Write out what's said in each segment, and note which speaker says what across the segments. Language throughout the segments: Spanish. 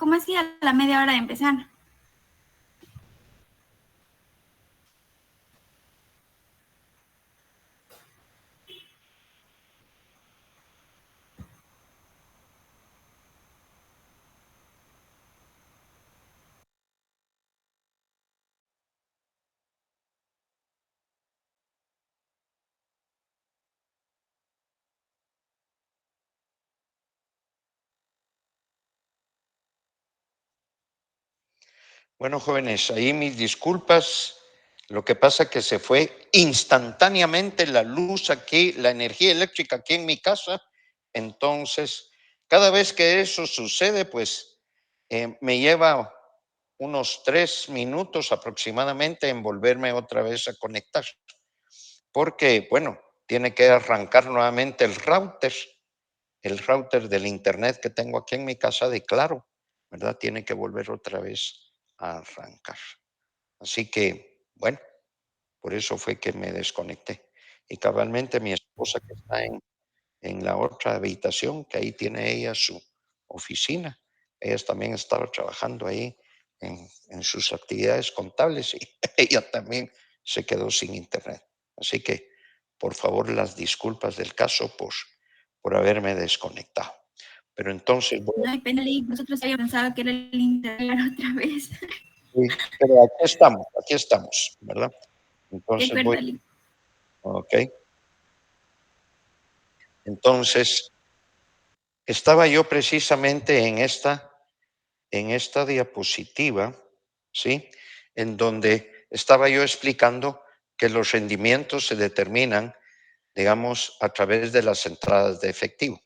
Speaker 1: ¿Cómo así a la media hora de empezar?
Speaker 2: Bueno, jóvenes, ahí mis disculpas. Lo que pasa es que se fue instantáneamente la luz aquí, la energía eléctrica aquí en mi casa. Entonces, cada vez que eso sucede, pues me lleva unos 3 minutos aproximadamente en volverme otra vez a conectar. Porque, bueno, tiene que arrancar nuevamente el router del internet que tengo aquí en mi casa de Claro, ¿verdad? Tiene que volver otra vez a arrancar. Así que, bueno, por eso fue que me desconecté. Y cabalmente mi esposa que está en la otra habitación, que ahí tiene ella su oficina, ella también estaba trabajando ahí en sus actividades contables y ella también se quedó sin internet. Así que, por favor, las disculpas del caso por haberme desconectado. Pero entonces,
Speaker 1: No hay pena, nosotros habíamos pensado que era el internet otra vez.
Speaker 2: sí, pero aquí estamos, ¿verdad?
Speaker 1: De
Speaker 2: Entonces
Speaker 1: acuerdo, Lee.
Speaker 2: ok. Entonces, estaba yo precisamente en esta diapositiva, ¿sí? En donde estaba yo explicando que los rendimientos se determinan, digamos, a través de las entradas de efectivo.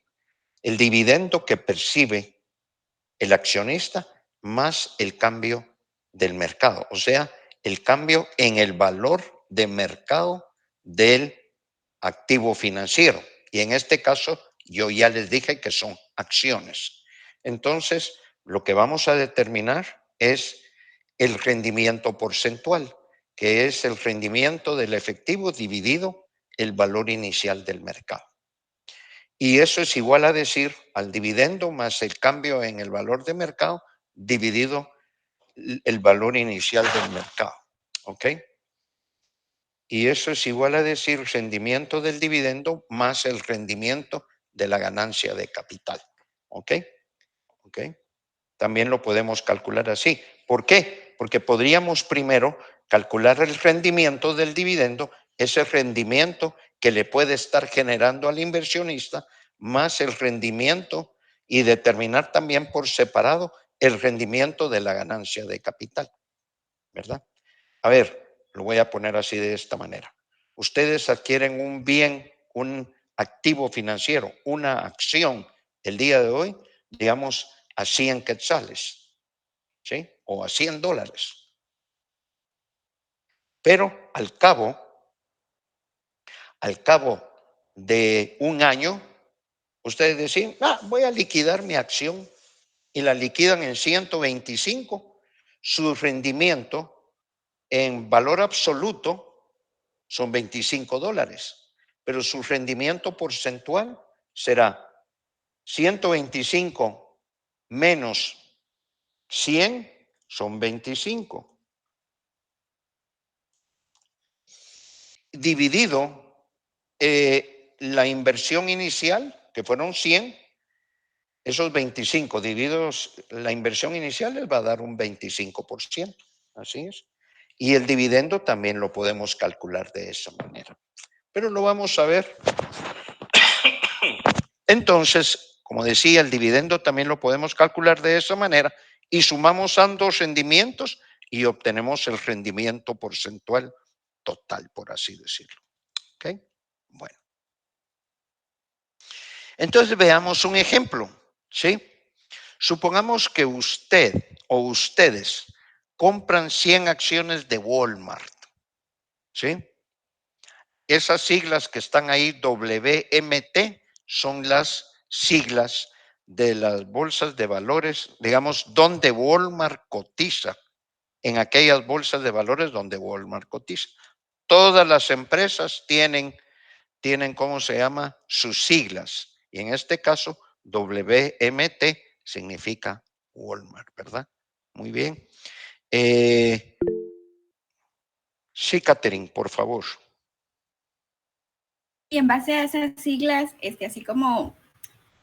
Speaker 2: El dividendo que percibe el accionista más el cambio del mercado, o sea, el cambio en el valor de mercado del activo financiero. Y en este caso, yo ya les dije que son acciones. Entonces, lo que vamos a determinar es el rendimiento porcentual, que es el rendimiento del efectivo dividido el valor inicial del mercado. Y eso es igual a decir al dividendo más el cambio en el valor de mercado dividido el valor inicial del mercado. ¿Ok? Y eso es igual a decir rendimiento del dividendo más el rendimiento de la ganancia de capital. ¿Ok? ¿Ok? También lo podemos calcular así. ¿Por qué? Porque podríamos primero calcular el rendimiento del dividendo, ese rendimiento que le puede estar generando al inversionista, más el rendimiento y determinar también por separado el rendimiento de la ganancia de capital, ¿verdad? A ver, lo voy a poner así de esta manera. Ustedes adquieren un bien, un activo financiero, una acción el día de hoy, digamos, a 100 quetzales, ¿sí? O a $100. Pero al cabo de un año, ustedes deciden, voy a liquidar mi acción y la liquidan en 125. Su rendimiento en valor absoluto son $25, pero su rendimiento porcentual será 125 menos 100 son 25. Dividido la inversión inicial, que fueron 100, esos 25 divididos la inversión inicial les va a dar un 25%. Así es. Y el dividendo también lo podemos calcular de esa manera. Pero lo vamos a ver. Entonces, como decía, el dividendo también lo podemos calcular de esa manera y sumamos ambos rendimientos y obtenemos el rendimiento porcentual total, por así decirlo. ¿Ok? Bueno. Entonces veamos un ejemplo, ¿sí? Supongamos que usted o ustedes compran 100 acciones de Walmart, ¿sí? Esas siglas que están ahí, WMT, son las siglas de las bolsas de valores, digamos, donde Walmart cotiza, en aquellas bolsas de valores donde Walmart cotiza. Todas las empresas tienen, ¿cómo se llama? Sus siglas. Y en este caso, WMT significa Walmart, ¿verdad? Muy bien. Sí, Catherine, por favor.
Speaker 1: Y en base a esas siglas, así como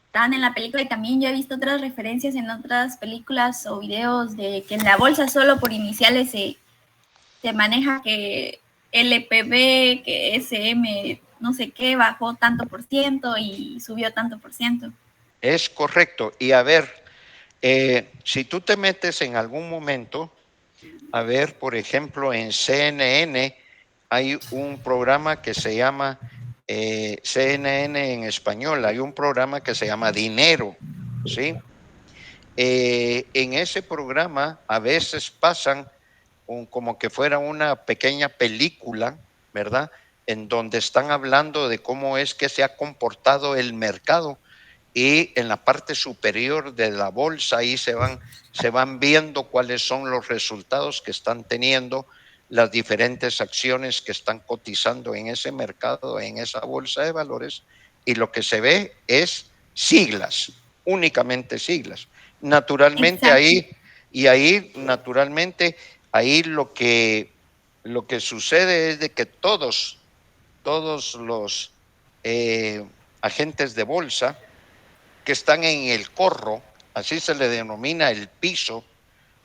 Speaker 1: estaban en la película, y también yo he visto otras referencias en otras películas o videos de que en la bolsa solo por iniciales se maneja que LPB, que SM, no sé qué, bajó tanto por ciento y subió tanto por ciento.
Speaker 2: Es correcto. Y a ver, si tú te metes en algún momento, a ver, por ejemplo, en CNN hay un programa que se llama CNN en español, hay un programa que se llama Dinero, ¿sí? En ese programa a veces pasan como que fuera una pequeña película, ¿verdad? En donde están hablando de cómo es que se ha comportado el mercado y en la parte superior de la bolsa ahí se van viendo cuáles son los resultados que están teniendo las diferentes acciones que están cotizando en ese mercado, en esa bolsa de valores, y lo que se ve es siglas, únicamente siglas. Naturalmente
Speaker 1: Exacto.
Speaker 2: ahí, y ahí naturalmente, ahí lo que sucede es de que todos los agentes de bolsa, que están en el corro, así se le denomina el piso,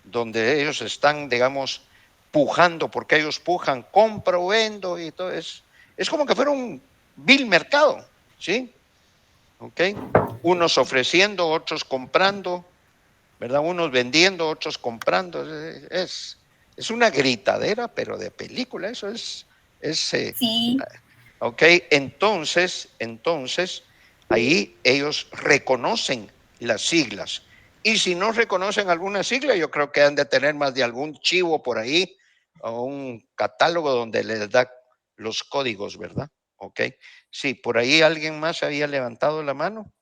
Speaker 2: donde ellos están, digamos, pujando, porque ellos pujan, compro, vendo, y todo es como que fuera un vil mercado, ¿sí? ¿Ok? Unos ofreciendo, otros comprando, ¿verdad? Unos vendiendo, otros comprando. Es una gritadera, pero de película, eso es
Speaker 1: Sí,
Speaker 2: ¿ok? Entonces, ahí ellos reconocen las siglas. Y si no reconocen alguna sigla, yo creo que han de tener más de algún chivo por ahí o un catálogo donde les da los códigos, ¿verdad? ¿Ok? Sí, por ahí alguien más había levantado la mano.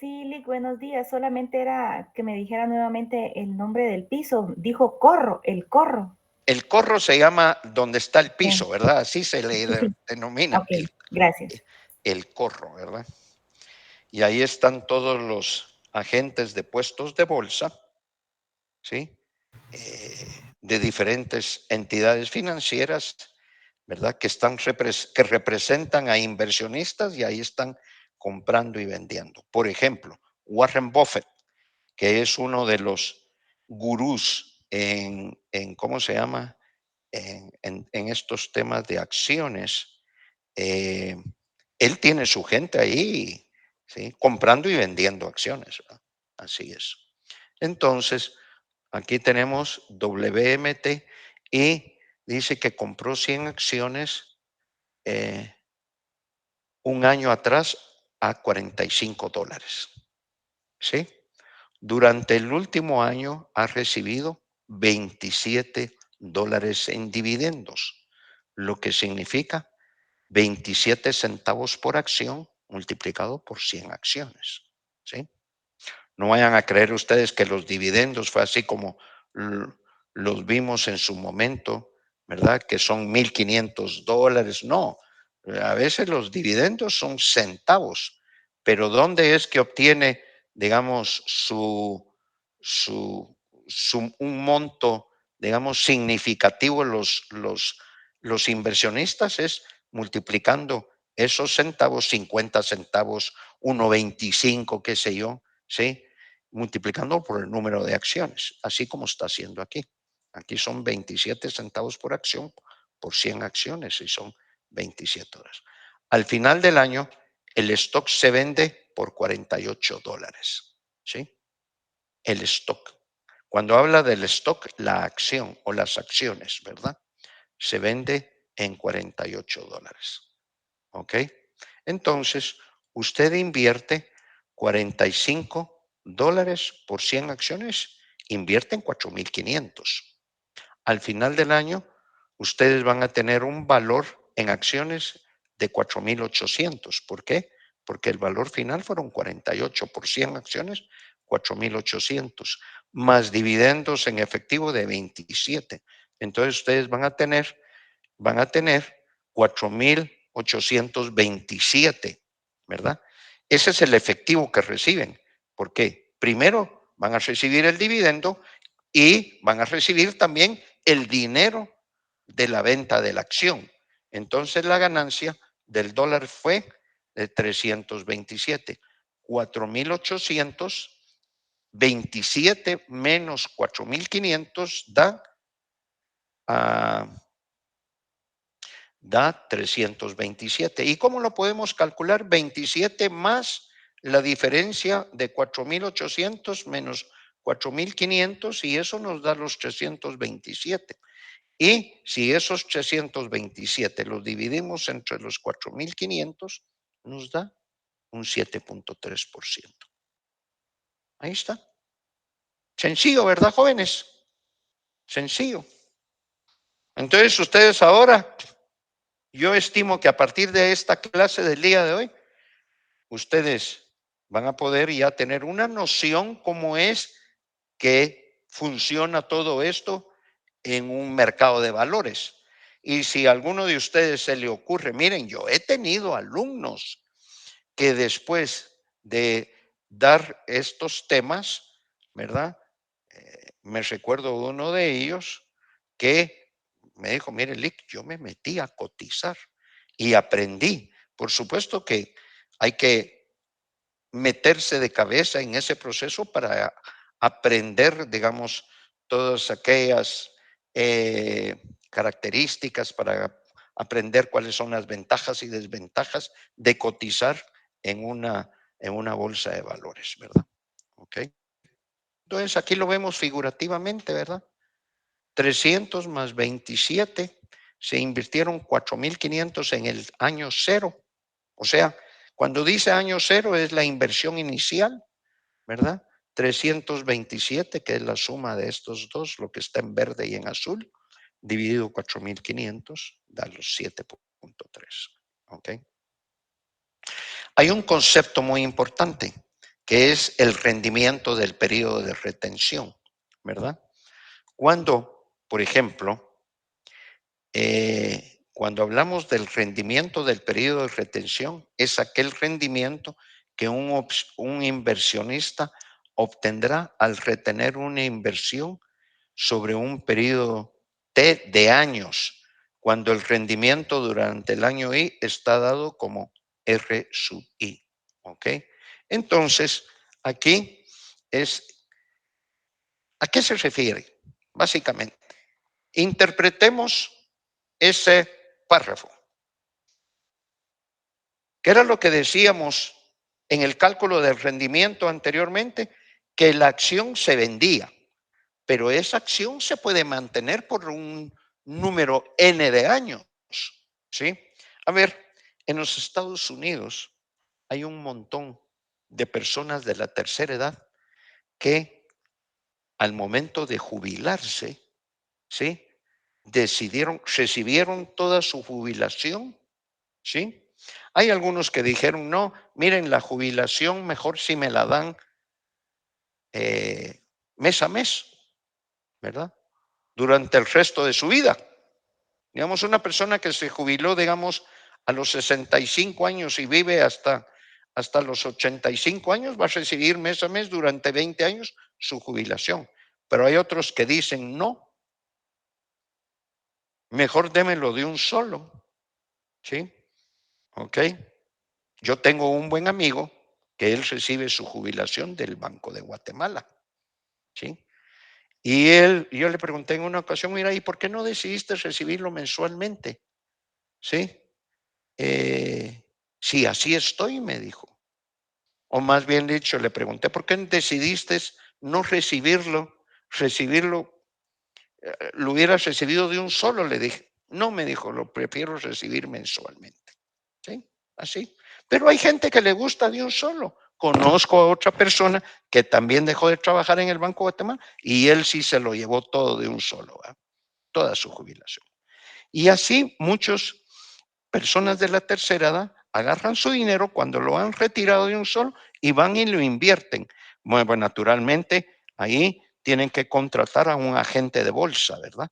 Speaker 3: Sí, Lick, buenos días. Solamente era que me dijera nuevamente el nombre del piso. Dijo corro, el corro.
Speaker 2: El corro se llama donde está el
Speaker 3: Ya.
Speaker 2: piso, ¿verdad? Así se le
Speaker 3: Sí, sí.
Speaker 2: denomina
Speaker 3: Ok, gracias.
Speaker 2: el corro, ¿verdad? Y ahí están todos los agentes de puestos de bolsa, ¿sí? De diferentes entidades financieras, ¿verdad? Que representan a inversionistas y ahí están comprando y vendiendo. Por ejemplo, Warren Buffett, que es uno de los gurús en ¿cómo se llama? En estos temas de acciones. eh, Él tiene su gente ahí, ¿sí? Comprando y vendiendo acciones, ¿verdad? Así es. Entonces, aquí tenemos WMT y dice que compró 100 acciones eh, un año atrás a $45, ¿sí? Durante el último año ha recibido $27 en dividendos, lo que significa 27 centavos por acción multiplicado por 100 acciones, ¿sí? No vayan a creer ustedes que los dividendos fue así como los vimos en su momento, ¿verdad? Que son $1,500. No, a veces los dividendos son centavos, pero ¿dónde es que obtiene, digamos, un monto, digamos, significativo los inversionistas? Es multiplicando esos centavos, 50 centavos, 1,25, qué sé yo, ¿sí? Multiplicando por el número de acciones, así como está haciendo aquí. Aquí son 27 centavos por acción por 100 acciones y son $27. Al final del año, el stock se vende por $48, ¿sí? El stock. Cuando habla del stock, la acción o las acciones, ¿verdad? Se vende en $48. ¿Ok? Entonces, usted invierte $45 por 100 acciones, invierte en 4,500. Al final del año, ustedes van a tener un valor en acciones de 4,800. ¿Por qué? Porque el valor final fueron 48 por 100 acciones, 4,800, más dividendos en efectivo de 27. Entonces, ustedes van a tener 4,827, ¿verdad? Ese es el efectivo que reciben. ¿Por qué? Primero, van a recibir el dividendo y van a recibir también el dinero de la venta de la acción. Entonces la ganancia del dólar fue de 327. 4.827 menos 4.500 da 327. ¿Y cómo lo podemos calcular? 27 más la diferencia de 4.800 menos 4.500 y eso nos da los 327. Y si esos 327 los dividimos entre los 4.500, nos da un 7.3%. Ahí está. Sencillo, ¿verdad, jóvenes? Sencillo. Entonces ustedes ahora, yo estimo que a partir de esta clase del día de hoy, ustedes van a poder ya tener una noción cómo es que funciona todo esto en un mercado de valores. Y si a alguno de ustedes se le ocurre, miren, yo he tenido alumnos que después de dar estos temas, ¿verdad? Me recuerdo uno de ellos que me dijo, mire, Lick, yo me metí a cotizar y aprendí. Por supuesto que hay que meterse de cabeza en ese proceso para aprender, digamos, todas aquellas características, para aprender cuáles son las ventajas y desventajas de cotizar en una bolsa de valores, ¿verdad? ¿Ok? Entonces aquí lo vemos figurativamente, ¿verdad? 300 más 27, se invirtieron 4.500 en el año cero. O sea, cuando dice año cero es la inversión inicial, ¿verdad? 327, que es la suma de estos dos, lo que está en verde y en azul, dividido 4.500, da los 7.3. ¿Ok? Hay un concepto muy importante, que es el rendimiento del periodo de retención, ¿verdad? Cuando, por ejemplo, cuando hablamos del rendimiento del periodo de retención, es aquel rendimiento que un inversionista obtendrá al retener una inversión sobre un periodo T de años, cuando el rendimiento durante el año I está dado como R sub I. ¿Ok? Entonces, aquí ¿a qué se refiere? Básicamente, interpretemos ese párrafo, que era lo que decíamos en el cálculo del rendimiento anteriormente, que la acción se vendía, pero esa acción se puede mantener por un número N de años, ¿sí? A ver, en los Estados Unidos hay un montón de personas de la tercera edad que al momento de jubilarse, ¿sí? Recibieron toda su jubilación, ¿sí? Hay algunos que dijeron, no, miren, la jubilación mejor si me la dan mes a mes, ¿verdad? Durante el resto de su vida. Digamos, una persona que se jubiló, digamos, a los 65 años y vive hasta los 85 años, va a recibir mes a mes durante 20 años su jubilación. Pero hay otros que dicen, no, mejor démelo de un solo, ¿sí? ¿Ok? Yo tengo un buen amigo que él recibe su jubilación del Banco de Guatemala, ¿sí? Y yo le pregunté en una ocasión, mira, ¿y por qué no decidiste recibirlo mensualmente? ¿Sí? Sí, así estoy, me dijo. O más bien dicho, le pregunté, ¿por qué decidiste no recibirlo, lo hubieras recibido de un solo? Le dije, no, me dijo, lo prefiero recibir mensualmente. ¿Sí? Así. Pero hay gente que le gusta de un solo. Conozco a otra persona que también dejó de trabajar en el Banco de Guatemala y él sí se lo llevó todo de un solo, ¿verdad? Toda su jubilación. Y así muchas personas de la tercera edad agarran su dinero cuando lo han retirado de un solo y van y lo invierten. Bueno, naturalmente ahí tienen que contratar a un agente de bolsa, ¿verdad?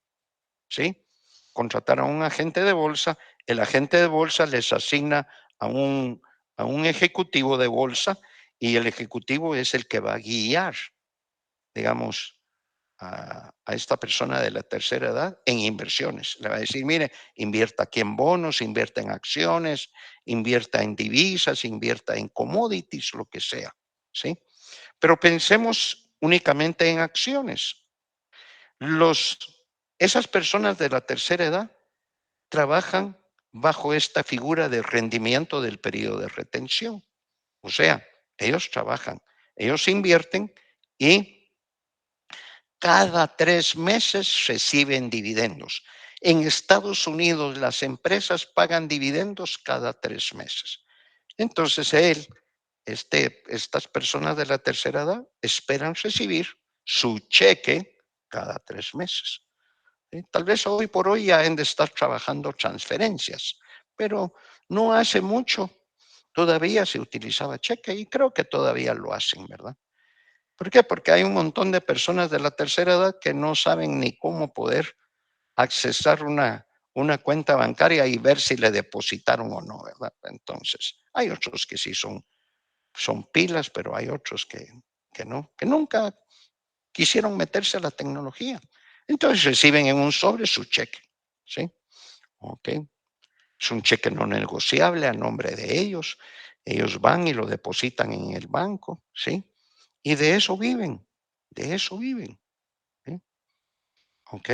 Speaker 2: ¿Sí? Contratar a un agente de bolsa, el agente de bolsa les asigna a un ejecutivo de bolsa y el ejecutivo es el que va a guiar digamos, a esta persona de la tercera edad en inversiones. Le va a decir, mire, invierta aquí en bonos, invierta en acciones, invierta en divisas, invierta en commodities, lo que sea, ¿sí? Pero pensemos únicamente en acciones. Esas personas de la tercera edad trabajan bajo esta figura de rendimiento del periodo de retención. O sea, ellos trabajan, ellos invierten y cada 3 meses reciben dividendos. En Estados Unidos las empresas pagan dividendos cada 3 meses. Entonces estas personas de la tercera edad esperan recibir su cheque cada 3 meses. ¿Sí? Tal vez hoy por hoy ya han de estar trabajando transferencias, pero no hace mucho todavía se utilizaba cheque y creo que todavía lo hacen, ¿verdad? ¿Por qué? Porque hay un montón de personas de la tercera edad que no saben ni cómo poder accesar una cuenta bancaria y ver si le depositaron o no, ¿verdad? Entonces, hay otros que sí son pilas, pero hay otros que no, que nunca quisieron meterse a la tecnología. Entonces reciben en un sobre su cheque, ¿sí? Ok. Es un cheque no negociable a nombre de ellos. Ellos van y lo depositan en el banco, ¿sí? Y de eso viven, de eso viven, ¿sí? Ok.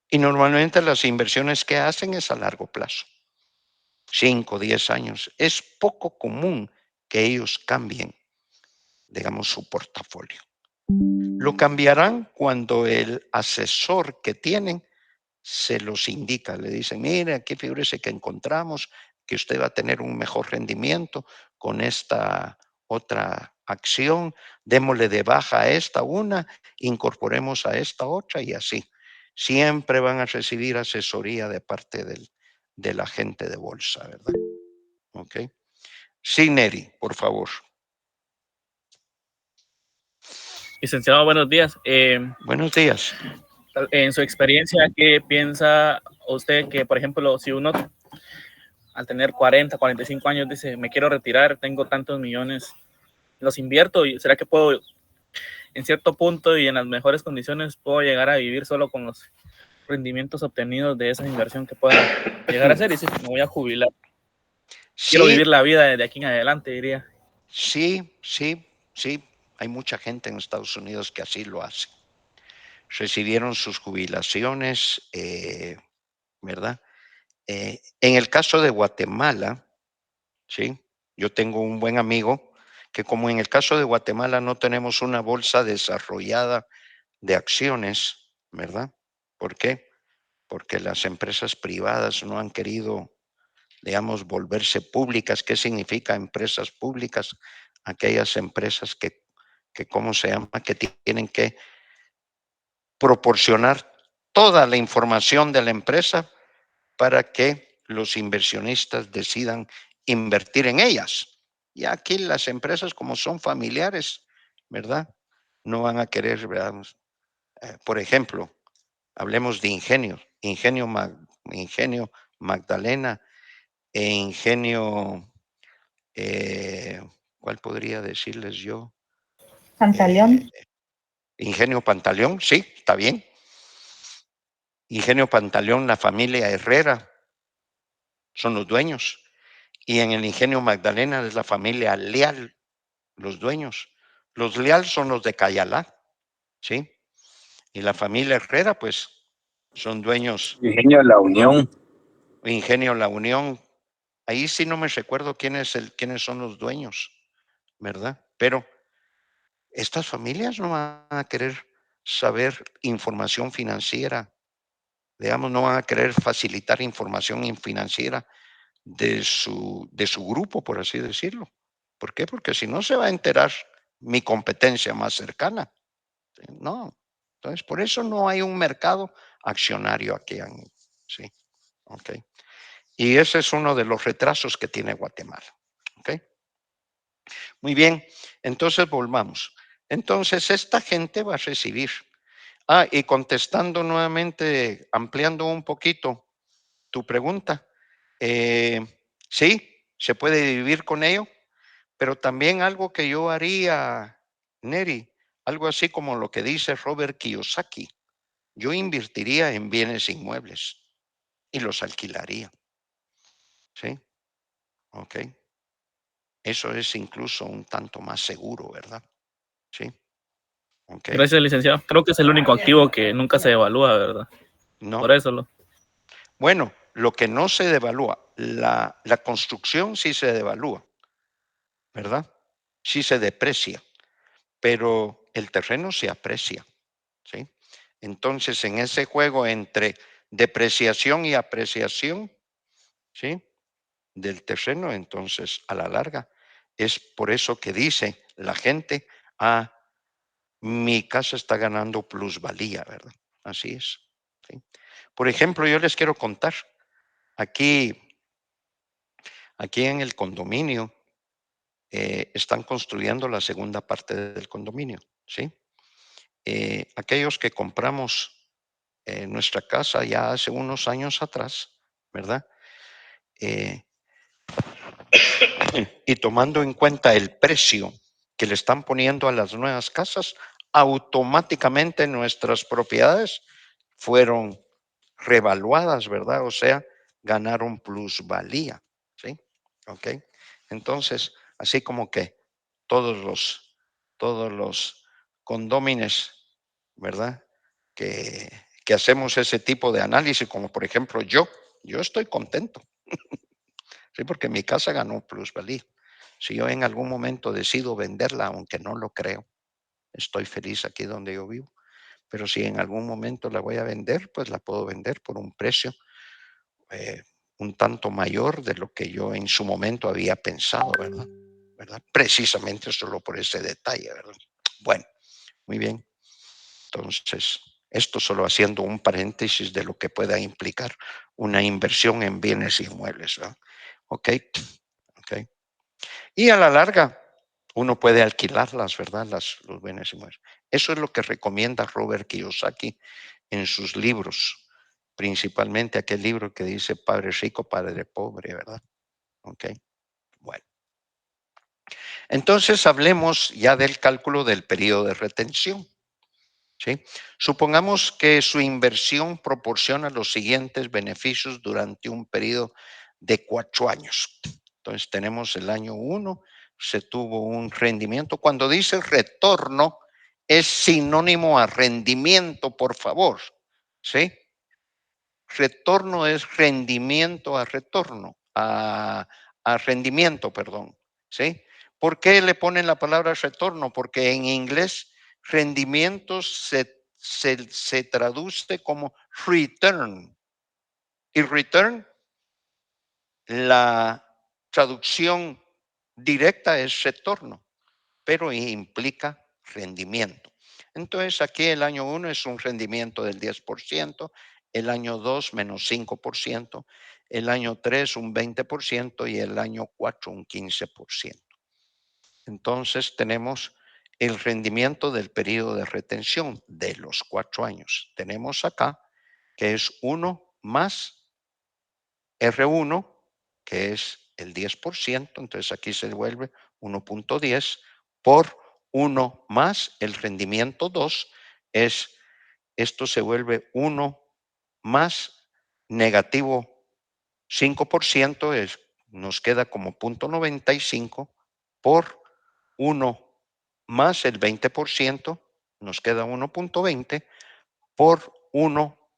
Speaker 2: Y normalmente las inversiones que hacen es a largo plazo, 5, 10 años. Es poco común que ellos cambien, digamos, su portafolio. Lo cambiarán cuando el asesor que tienen se los indica, le dicen, mire, aquí figúrese que encontramos que usted va a tener un mejor rendimiento con esta otra acción, démosle de baja a esta una, incorporemos a esta otra y así. Siempre van a recibir asesoría de parte del agente de bolsa, ¿verdad? Ok. Sí, Neri, por favor.
Speaker 4: Licenciado, buenos días.
Speaker 2: Buenos días.
Speaker 4: En su experiencia, ¿qué piensa usted que, por ejemplo, si uno al tener 40, 45 años dice, me quiero retirar, tengo tantos millones, los invierto y será que puedo, en cierto punto y en las mejores condiciones, puedo llegar a vivir solo con los rendimientos obtenidos de esa inversión que pueda llegar a hacer? Y si me voy a jubilar, quiero
Speaker 2: Sí,
Speaker 4: vivir la vida desde aquí en adelante, diría.
Speaker 2: sí, sí, sí. Hay mucha gente en Estados Unidos que así lo hace. Recibieron sus jubilaciones, ¿verdad? En el caso de Guatemala, ¿sí? Yo tengo un buen amigo que como en el caso de Guatemala no tenemos una bolsa desarrollada de acciones, ¿verdad? ¿Por qué? Porque las empresas privadas no han querido, digamos, volverse públicas. ¿Qué significa empresas públicas? Aquellas empresas que ¿cómo se llama? Que tienen que proporcionar toda la información de la empresa para que los inversionistas decidan invertir en ellas. Y aquí las empresas, como son familiares, ¿verdad? No van a querer, ¿verdad? Por ejemplo, hablemos de Ingenio Magdalena e Ingenio, eh, ¿cuál podría decirles yo?
Speaker 3: Pantaleón.
Speaker 2: Ingenio Pantaleón, sí, está bien. Ingenio Pantaleón, la familia Herrera son los dueños. Y en el Ingenio Magdalena es la familia Leal, los dueños. Los Leal son los de Cayalá, ¿sí? Y la familia Herrera, pues, son dueños.
Speaker 5: Ingenio La Unión.
Speaker 2: Ingenio La Unión. Ahí sí no me recuerdo quiénes son los dueños, ¿verdad? Pero estas familias no van a querer saber información financiera, digamos, no van a querer facilitar información financiera de su grupo, por así decirlo. ¿Por qué? Porque si no se va a enterar mi competencia más cercana. No. Entonces, por eso no hay un mercado accionario aquí. Sí. Ok. Y ese es uno de los retrasos que tiene Guatemala. Ok. Muy bien. Entonces, volvamos. Entonces, esta gente va a recibir. Y contestando nuevamente, ampliando un poquito tu pregunta. Sí, se puede vivir con ello, pero también algo que yo haría, Neri, algo así como lo que dice Robert Kiyosaki. Yo invertiría en bienes inmuebles y los alquilaría. ¿Sí? Ok. Eso es incluso un tanto más seguro, ¿verdad? Sí. Ok.
Speaker 4: Gracias, licenciado. Creo que es el único activo que nunca se evalúa, ¿verdad?
Speaker 2: No.
Speaker 4: Por eso lo.
Speaker 2: Bueno, lo que no se devalúa, la construcción sí se devalúa, ¿verdad? Sí se deprecia, pero el terreno se aprecia, ¿sí? Entonces, en ese juego entre depreciación y apreciación, ¿sí? Del terreno, entonces, a la larga, es por eso que dice la gente, mi casa está ganando plusvalía, ¿verdad? Así es. ¿Sí? Por ejemplo, yo les quiero contar, aquí en el condominio, están construyendo la segunda parte del condominio, ¿sí? Aquellos que compramos nuestra casa ya hace unos años atrás, ¿verdad? Y tomando en cuenta el precio que le están poniendo a las nuevas casas, automáticamente nuestras propiedades fueron revaluadas, ¿verdad? O sea, ganaron plusvalía, ¿sí? ¿Ok? Entonces, así como que todos los condóminos, ¿verdad? Que hacemos ese tipo de análisis, como por ejemplo yo estoy contento, ¿sí? Porque mi casa ganó plusvalía. Si yo en algún momento decido venderla, aunque no lo creo, estoy feliz aquí donde yo vivo. Pero si en algún momento la voy a vender, pues la puedo vender por un precio un tanto mayor de lo que yo en su momento había pensado, ¿verdad? Precisamente solo por ese detalle, ¿verdad? Bueno, muy bien. Entonces, esto solo haciendo un paréntesis de lo que pueda implicar una inversión en bienes inmuebles, ¿verdad? Ok. Y a la larga, uno puede alquilarlas, ¿verdad? Los bienes inmuebles. Eso es lo que recomienda Robert Kiyosaki en sus libros, principalmente aquel libro que dice Padre Rico, Padre Pobre, ¿verdad? Ok. Bueno. Entonces hablemos ya del cálculo del periodo de retención. ¿Sí? Supongamos que su inversión proporciona los siguientes beneficios durante un periodo de 4 años. Entonces tenemos el año 1, se tuvo un rendimiento. Cuando dice retorno, es sinónimo a rendimiento, por favor. ¿Sí? Retorno es rendimiento a retorno, a rendimiento, perdón. ¿Sí? ¿Por qué le ponen la palabra retorno? Porque en inglés rendimiento se traduce como return. Y return, la traducción directa es retorno, pero implica rendimiento. Entonces aquí el año 1 es un rendimiento del 10%, el año 2 menos 5%, el año 3 un 20% y el año 4 un 15%. Entonces tenemos el rendimiento del periodo de retención de los 4 años. Tenemos acá que es 1 más R1, que es el 10%, entonces aquí se vuelve 1.10 por 1 más el rendimiento 2, esto se vuelve 1 más negativo 5%, nos queda como 0.95 por 1 más el 20%, nos queda 1.20 por 1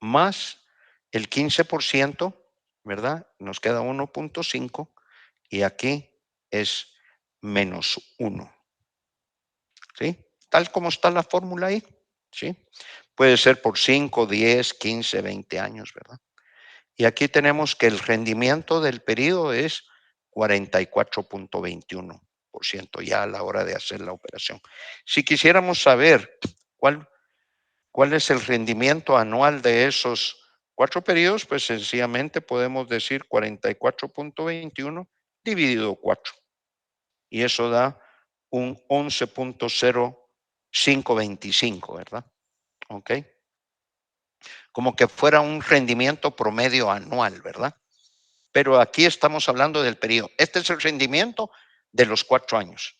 Speaker 2: más el 15%, ¿verdad? Nos queda 1.5 y aquí es menos 1. ¿Sí? Tal como está la fórmula ahí. ¿Sí? Puede ser por 5, 10, 15, 20 años, ¿verdad? Y aquí tenemos que el rendimiento del periodo es 44.21% ya a la hora de hacer la operación. Si quisiéramos saber cuál es el rendimiento anual de esos 4 periodos, pues sencillamente podemos decir 44.21 dividido 4. Y eso da un 11.0525, ¿verdad? ¿Ok? Como que fuera un rendimiento promedio anual, ¿verdad? Pero aquí estamos hablando del periodo. Este es el rendimiento de los 4 años.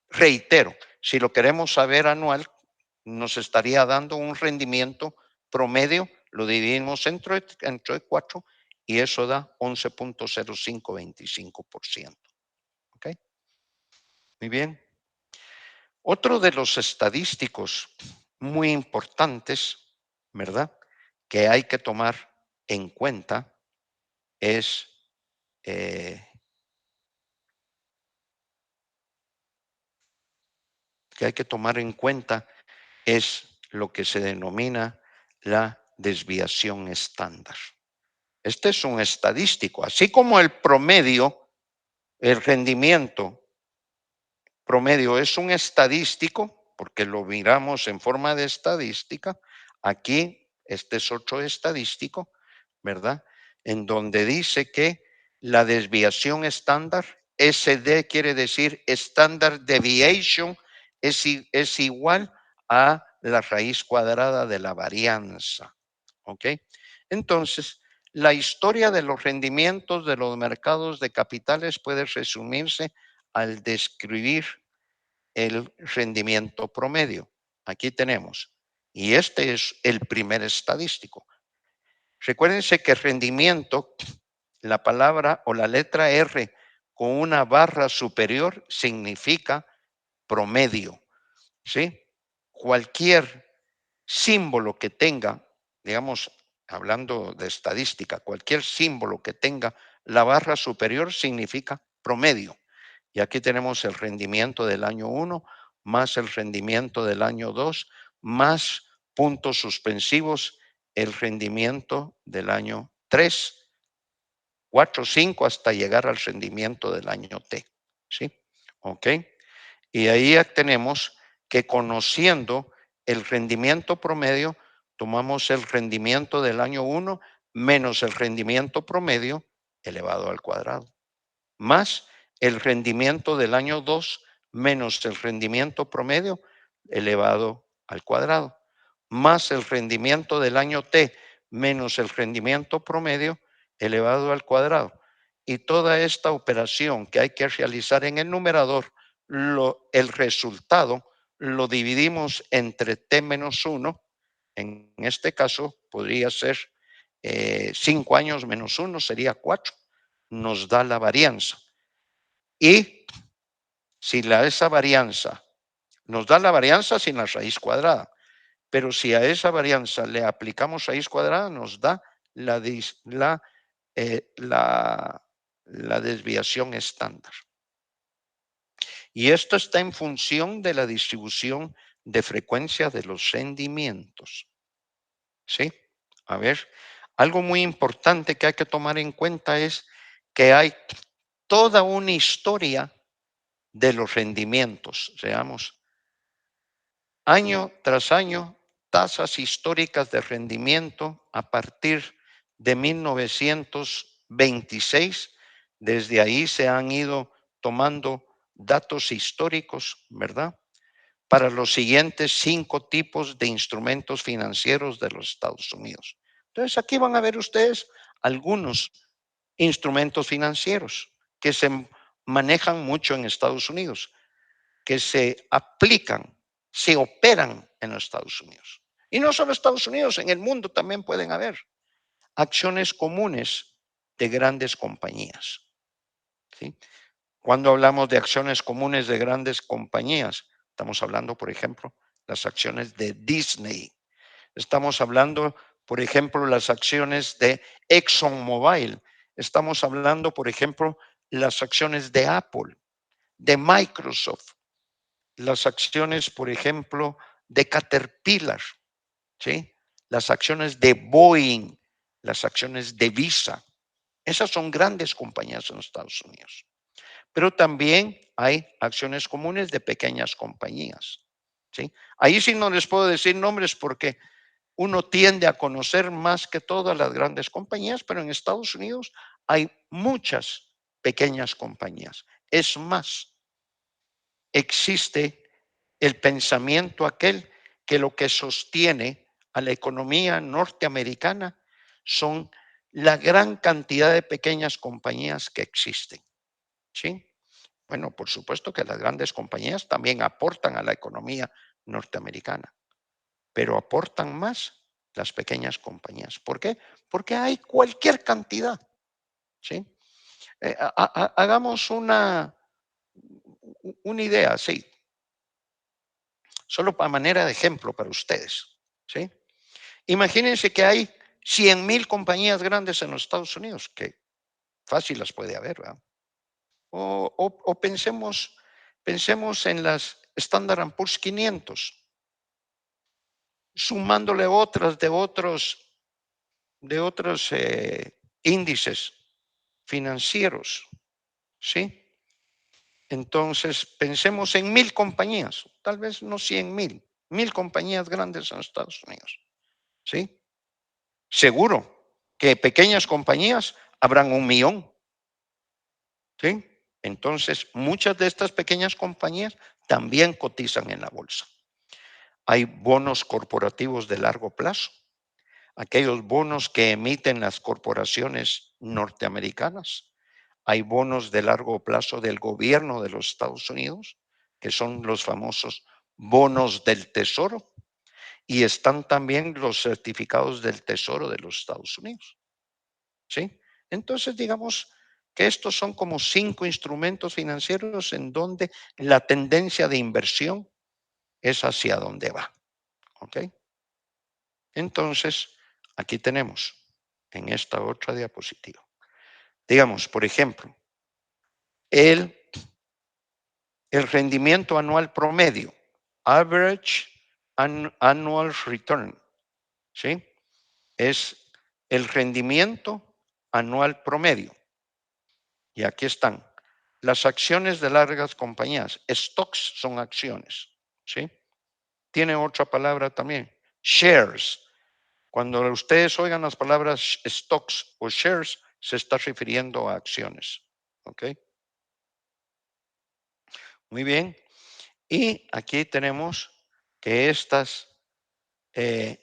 Speaker 2: Reitero, si lo queremos saber anual, nos estaría dando un rendimiento promedio, lo dividimos entre 4 y eso da 11.0525%. ¿Ok? Muy bien. Otro de los estadísticos muy importantes, ¿verdad?, que hay que tomar en cuenta es lo que se denomina la desviación estándar. Este es un estadístico, así como el promedio, el rendimiento promedio es un estadístico, porque lo miramos en forma de estadística. Aquí, este es otro estadístico, ¿verdad? En donde dice que la desviación estándar, SD quiere decir Standard Deviation, es igual a la raíz cuadrada de la varianza. ¿Ok? Entonces, la historia de los rendimientos de los mercados de capitales puede resumirse al describir el rendimiento promedio. Aquí tenemos, y este es el primer estadístico. Recuérdense que rendimiento, la palabra o la letra R con una barra superior significa promedio, ¿sí? Cualquier símbolo que tenga, digamos, hablando de estadística, cualquier símbolo que tenga la barra superior significa promedio. Y aquí tenemos el rendimiento del año 1 más el rendimiento del año 2 más puntos suspensivos, el rendimiento del año 3, 4, 5 hasta llegar al rendimiento del año T. ¿Sí? ¿Ok? Y ahí ya tenemos que conociendo el rendimiento promedio, tomamos el rendimiento del año 1 menos el rendimiento promedio elevado al cuadrado, más el rendimiento del año 2 menos el rendimiento promedio elevado al cuadrado, más el rendimiento del año T menos el rendimiento promedio elevado al cuadrado. Y toda esta operación que hay que realizar en el numerador, el resultado lo dividimos entre T menos 1. En este caso podría ser 5 años menos 1, sería 4. Nos da la varianza. Y si esa varianza nos da la varianza sin la raíz cuadrada, pero si a esa varianza le aplicamos raíz cuadrada, nos da la desviación estándar. Y esto está en función de la distribución de frecuencia de los rendimientos. ¿Sí? A ver, algo muy importante que hay que tomar en cuenta es que hay toda una historia de los rendimientos. Veamos, año tras año, tasas históricas de rendimiento a partir de 1926. Desde ahí se han ido tomando datos históricos, ¿verdad?, para los siguientes 5 tipos de instrumentos financieros de los Estados Unidos. Entonces, aquí van a ver ustedes algunos instrumentos financieros que se manejan mucho en Estados Unidos, que se aplican, se operan en los Estados Unidos. Y no solo Estados Unidos, en el mundo también pueden haber acciones comunes de grandes compañías. ¿Sí? Cuando hablamos de acciones comunes de grandes compañías, estamos hablando, por ejemplo, las acciones de Disney. Estamos hablando, por ejemplo, las acciones de ExxonMobil. Estamos hablando, por ejemplo, las acciones de Apple, de Microsoft, las acciones, por ejemplo, de Caterpillar, ¿sí? Las acciones de Boeing, las acciones de Visa. Esas son grandes compañías en los Estados Unidos. Pero también hay acciones comunes de pequeñas compañías, ¿sí? Ahí sí no les puedo decir nombres porque uno tiende a conocer más que todas las grandes compañías, pero en Estados Unidos hay muchas pequeñas compañías. Es más, existe el pensamiento aquel que lo que sostiene a la economía norteamericana son la gran cantidad de pequeñas compañías que existen, ¿sí? Bueno, por supuesto que las grandes compañías también aportan a la economía norteamericana, pero aportan más las pequeñas compañías. ¿Por qué? Porque hay cualquier cantidad, ¿sí? Hagamos una idea, sí, solo para manera de ejemplo para ustedes, ¿sí? Imagínense que hay 100,000 compañías grandes en los Estados Unidos, que fácil las puede haber, ¿verdad? O pensemos en las Standard & Poor's 500, sumándole otras de otros índices financieros, ¿sí? Entonces, pensemos en 1,000 compañías, tal vez no 100,000, 1,000 compañías grandes en Estados Unidos, ¿sí? Seguro que pequeñas compañías habrán 1,000,000, ¿sí? Entonces, muchas de estas pequeñas compañías también cotizan en la bolsa. Hay bonos corporativos de largo plazo, aquellos bonos que emiten las corporaciones norteamericanas. Hay bonos de largo plazo del gobierno de los Estados Unidos, que son los famosos bonos del Tesoro, y están también los certificados del Tesoro de los Estados Unidos, ¿sí? Entonces, digamos que estos son como 5 instrumentos financieros en donde la tendencia de inversión es hacia donde va, ¿ok? Entonces, aquí tenemos en esta otra diapositiva, digamos, por ejemplo, el rendimiento anual promedio, average annual return, ¿sí? Es el rendimiento anual promedio. Y aquí están las acciones de largas compañías. Stocks son acciones, ¿sí? Tiene otra palabra también, shares. Cuando ustedes oigan las palabras stocks o shares, se está refiriendo a acciones, ¿ok? Muy bien. Y aquí tenemos que el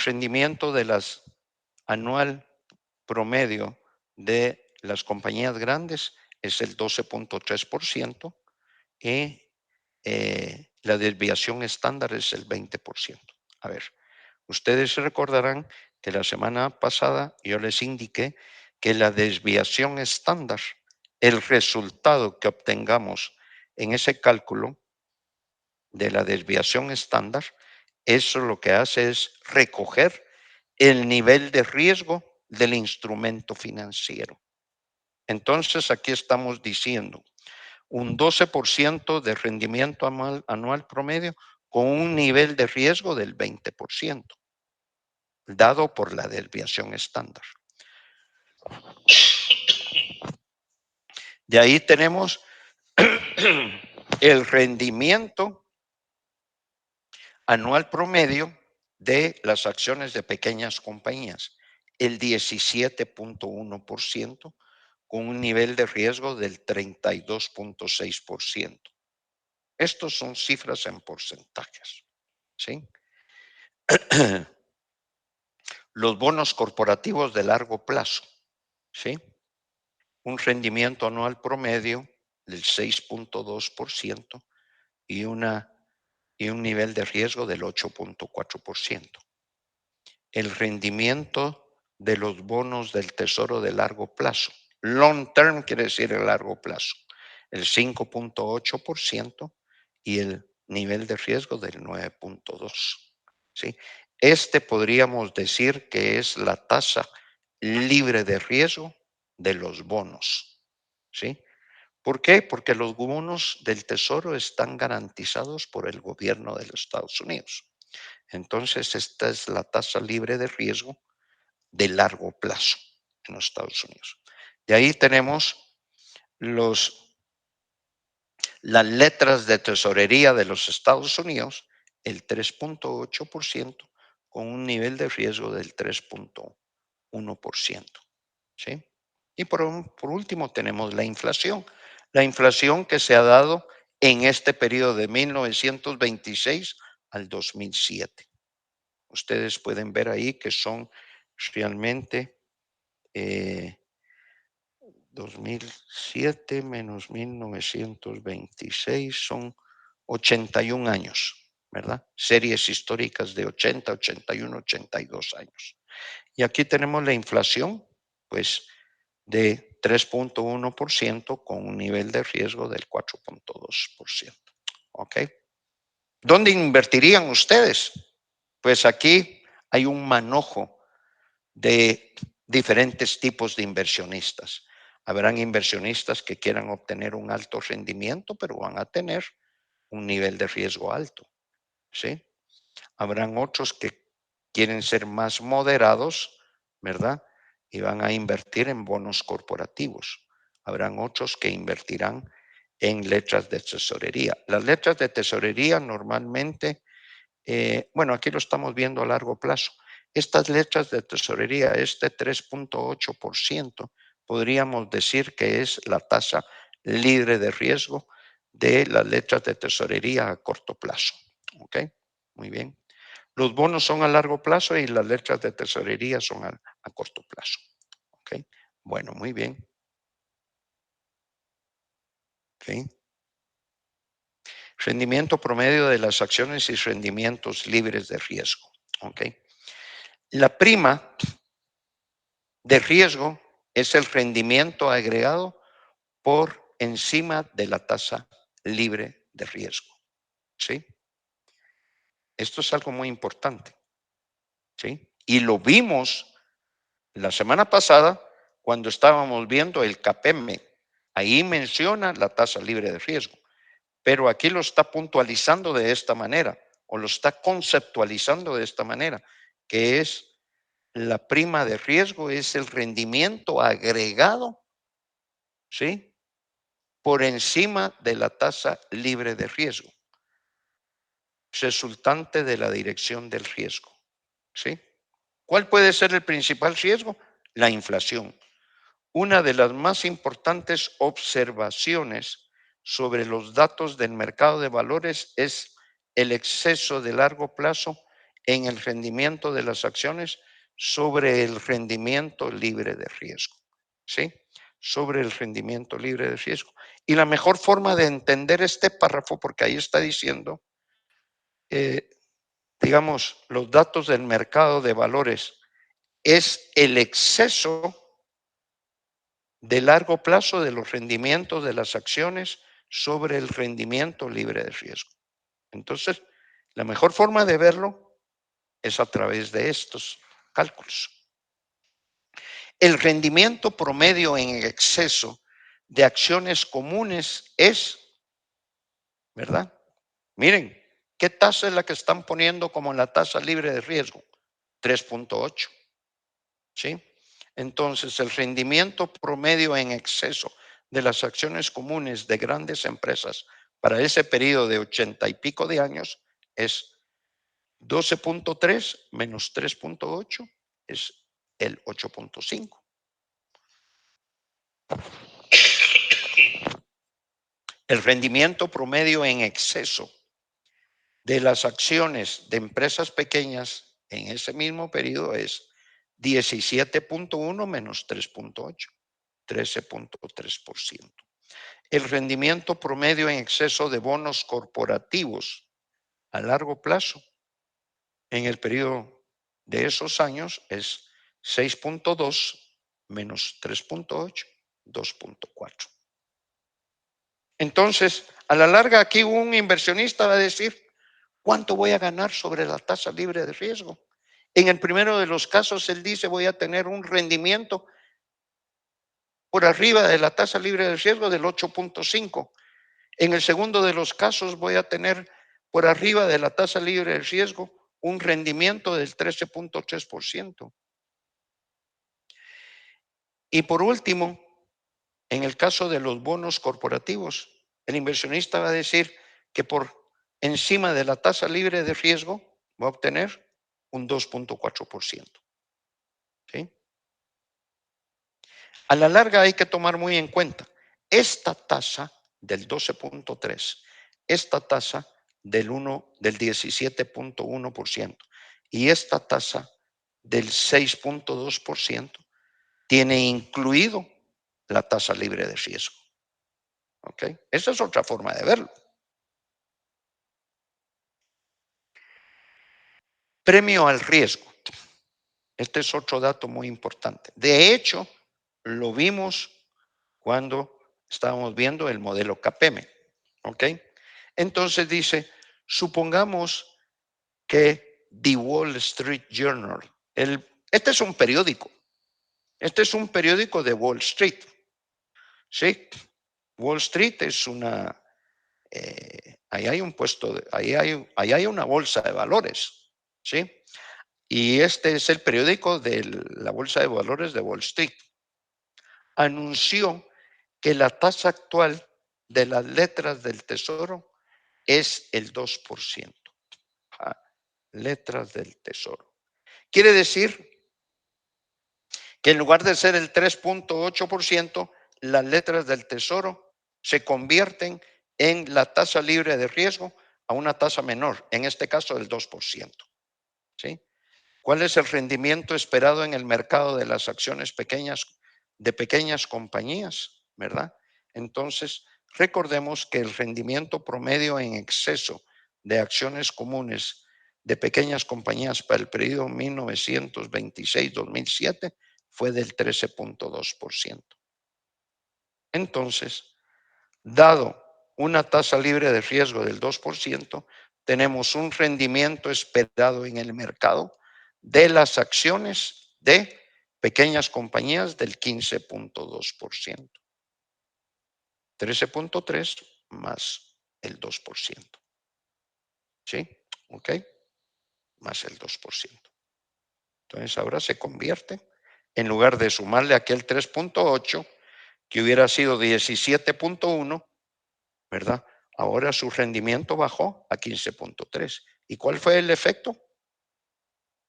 Speaker 2: rendimiento de las anual promedio de las compañías grandes es el 12.3% y la desviación estándar es el 20%. A ver, ustedes recordarán que la semana pasada yo les indiqué que la desviación estándar, el resultado que obtengamos en ese cálculo de la desviación estándar, eso lo que hace es recoger el nivel de riesgo del instrumento financiero. Entonces, aquí estamos diciendo un 12% de rendimiento anual promedio con un nivel de riesgo del 20%, dado por la desviación estándar. De ahí tenemos el rendimiento anual promedio de las acciones de pequeñas compañías, el 17.1%, con un nivel de riesgo del 32.6%. Estos son cifras en porcentajes, ¿sí? Los bonos corporativos de largo plazo, ¿sí? Un rendimiento anual promedio del 6.2% y un nivel de riesgo del 8.4%. El rendimiento de los bonos del Tesoro de largo plazo, long term quiere decir el largo plazo, el 5.8% y el nivel de riesgo del 9.2%. ¿Sí? Este podríamos decir que es la tasa libre de riesgo de los bonos. ¿Sí? ¿Por qué? Porque los bonos del Tesoro están garantizados por el gobierno de los Estados Unidos. Entonces, esta es la tasa libre de riesgo de largo plazo en los Estados Unidos. De ahí tenemos las letras de tesorería de los Estados Unidos, el 3.8%, con un nivel de riesgo del 3.1%. ¿Sí? Y por último tenemos la inflación. La inflación que se ha dado en este periodo de 1926 al 2007. Ustedes pueden ver ahí que son realmente 2007 menos 1926 son 81 años, ¿verdad? Series históricas de 80, 81, 82 años. Y aquí tenemos la inflación, pues, de 3.1% con un nivel de riesgo del 4.2%. ¿Ok? ¿Dónde invertirían ustedes? Pues aquí hay un manojo de diferentes tipos de inversionistas. Habrán inversionistas que quieran obtener un alto rendimiento, pero van a tener un nivel de riesgo alto, ¿sí? Habrán otros que quieren ser más moderados, ¿verdad? Y van a invertir en bonos corporativos. Habrán otros que invertirán en letras de tesorería. Las letras de tesorería normalmente, bueno, aquí lo estamos viendo a largo plazo. Estas letras de tesorería, este 3.8%, podríamos decir que es la tasa libre de riesgo de las letras de tesorería a corto plazo. ¿Ok? Muy bien. Los bonos son a largo plazo y las letras de tesorería son a corto plazo. ¿Ok? Bueno, muy bien. ¿Ok? Rendimiento promedio de las acciones y rendimientos libres de riesgo. ¿Ok? La prima de riesgo es el rendimiento agregado por encima de la tasa libre de riesgo. ¿Sí? Esto es algo muy importante. ¿Sí? Y lo vimos la semana pasada cuando estábamos viendo el CAPM. Ahí menciona la tasa libre de riesgo, pero aquí lo está puntualizando de esta manera o lo está conceptualizando de esta manera, que es la prima de riesgo, es el rendimiento agregado, ¿sí? Por encima de la tasa libre de riesgo, resultante de la dirección del riesgo, ¿sí? ¿Cuál puede ser el principal riesgo? La inflación. Una de las más importantes observaciones sobre los datos del mercado de valores es el exceso de largo plazo en el rendimiento de las acciones sobre el rendimiento libre de riesgo. ¿Sí? Sobre el rendimiento libre de riesgo. Y la mejor forma de entender este párrafo, porque ahí está diciendo, digamos, los datos del mercado de valores, es el exceso de largo plazo de los rendimientos de las acciones sobre el rendimiento libre de riesgo. Entonces, la mejor forma de verlo es a través de estos cálculos. El rendimiento promedio en exceso de acciones comunes es, ¿verdad? Miren, ¿qué tasa es la que están poniendo como la tasa libre de riesgo? 3.8. ¿Sí? Entonces, el rendimiento promedio en exceso de las acciones comunes de grandes empresas para ese periodo de 80 y pico de años es 12.3 menos 3.8 es el 8.5. El rendimiento promedio en exceso de las acciones de empresas pequeñas en ese mismo periodo es 17.1 menos 3.8, 13.3%. El rendimiento promedio en exceso de bonos corporativos a largo plazo en el periodo de esos años es 6.2 menos 3.8, 2.4. Entonces, a la larga aquí un inversionista va a decir, ¿cuánto voy a ganar sobre la tasa libre de riesgo? En el primero de los casos, él dice, voy a tener un rendimiento por arriba de la tasa libre de riesgo del 8.5. En el segundo de los casos voy a tener por arriba de la tasa libre de riesgo un rendimiento del 13.3%. Y por último, en el caso de los bonos corporativos, el inversionista va a decir que por encima de la tasa libre de riesgo va a obtener un 2.4%. ¿Sí? A la larga hay que tomar muy en cuenta esta tasa del 12.3, esta tasa del 17.1% y esta tasa del 6.2% tiene incluido la tasa libre de riesgo. ¿Ok? Esa es otra forma de verlo. Premio al riesgo. Este es otro dato muy importante. De hecho, lo vimos cuando estábamos viendo el modelo KPM. ¿Ok? Entonces dice, supongamos que The Wall Street Journal, este es un periódico. Este es un periódico de Wall Street. ¿Sí? Wall Street es una, ahí hay un puesto, ahí hay una bolsa de valores. ¿Sí? Y este es el periódico de la Bolsa de Valores de Wall Street. Anunció que la tasa actual de las letras del Tesoro es el 2%. Letras del Tesoro. Quiere decir que en lugar de ser el 3.8%, las letras del Tesoro se convierten en la tasa libre de riesgo a una tasa menor, en este caso del 2%. ¿Sí? ¿Cuál es el rendimiento esperado en el mercado de las acciones de pequeñas compañías? ¿Verdad? Entonces, recordemos que el rendimiento promedio en exceso de acciones comunes de pequeñas compañías para el periodo 1926-2007 fue del 13.2%. Entonces, dado una tasa libre de riesgo del 2%, tenemos un rendimiento esperado en el mercado de las acciones de pequeñas compañías del 15.2%. 13.3 más el 2%. ¿Sí? ¿Ok? Más el 2%. Entonces ahora se convierte, en lugar de sumarle aquel 3.8, que hubiera sido 17.1, ¿verdad? Ahora su rendimiento bajó a 15.3. ¿Y cuál fue el efecto?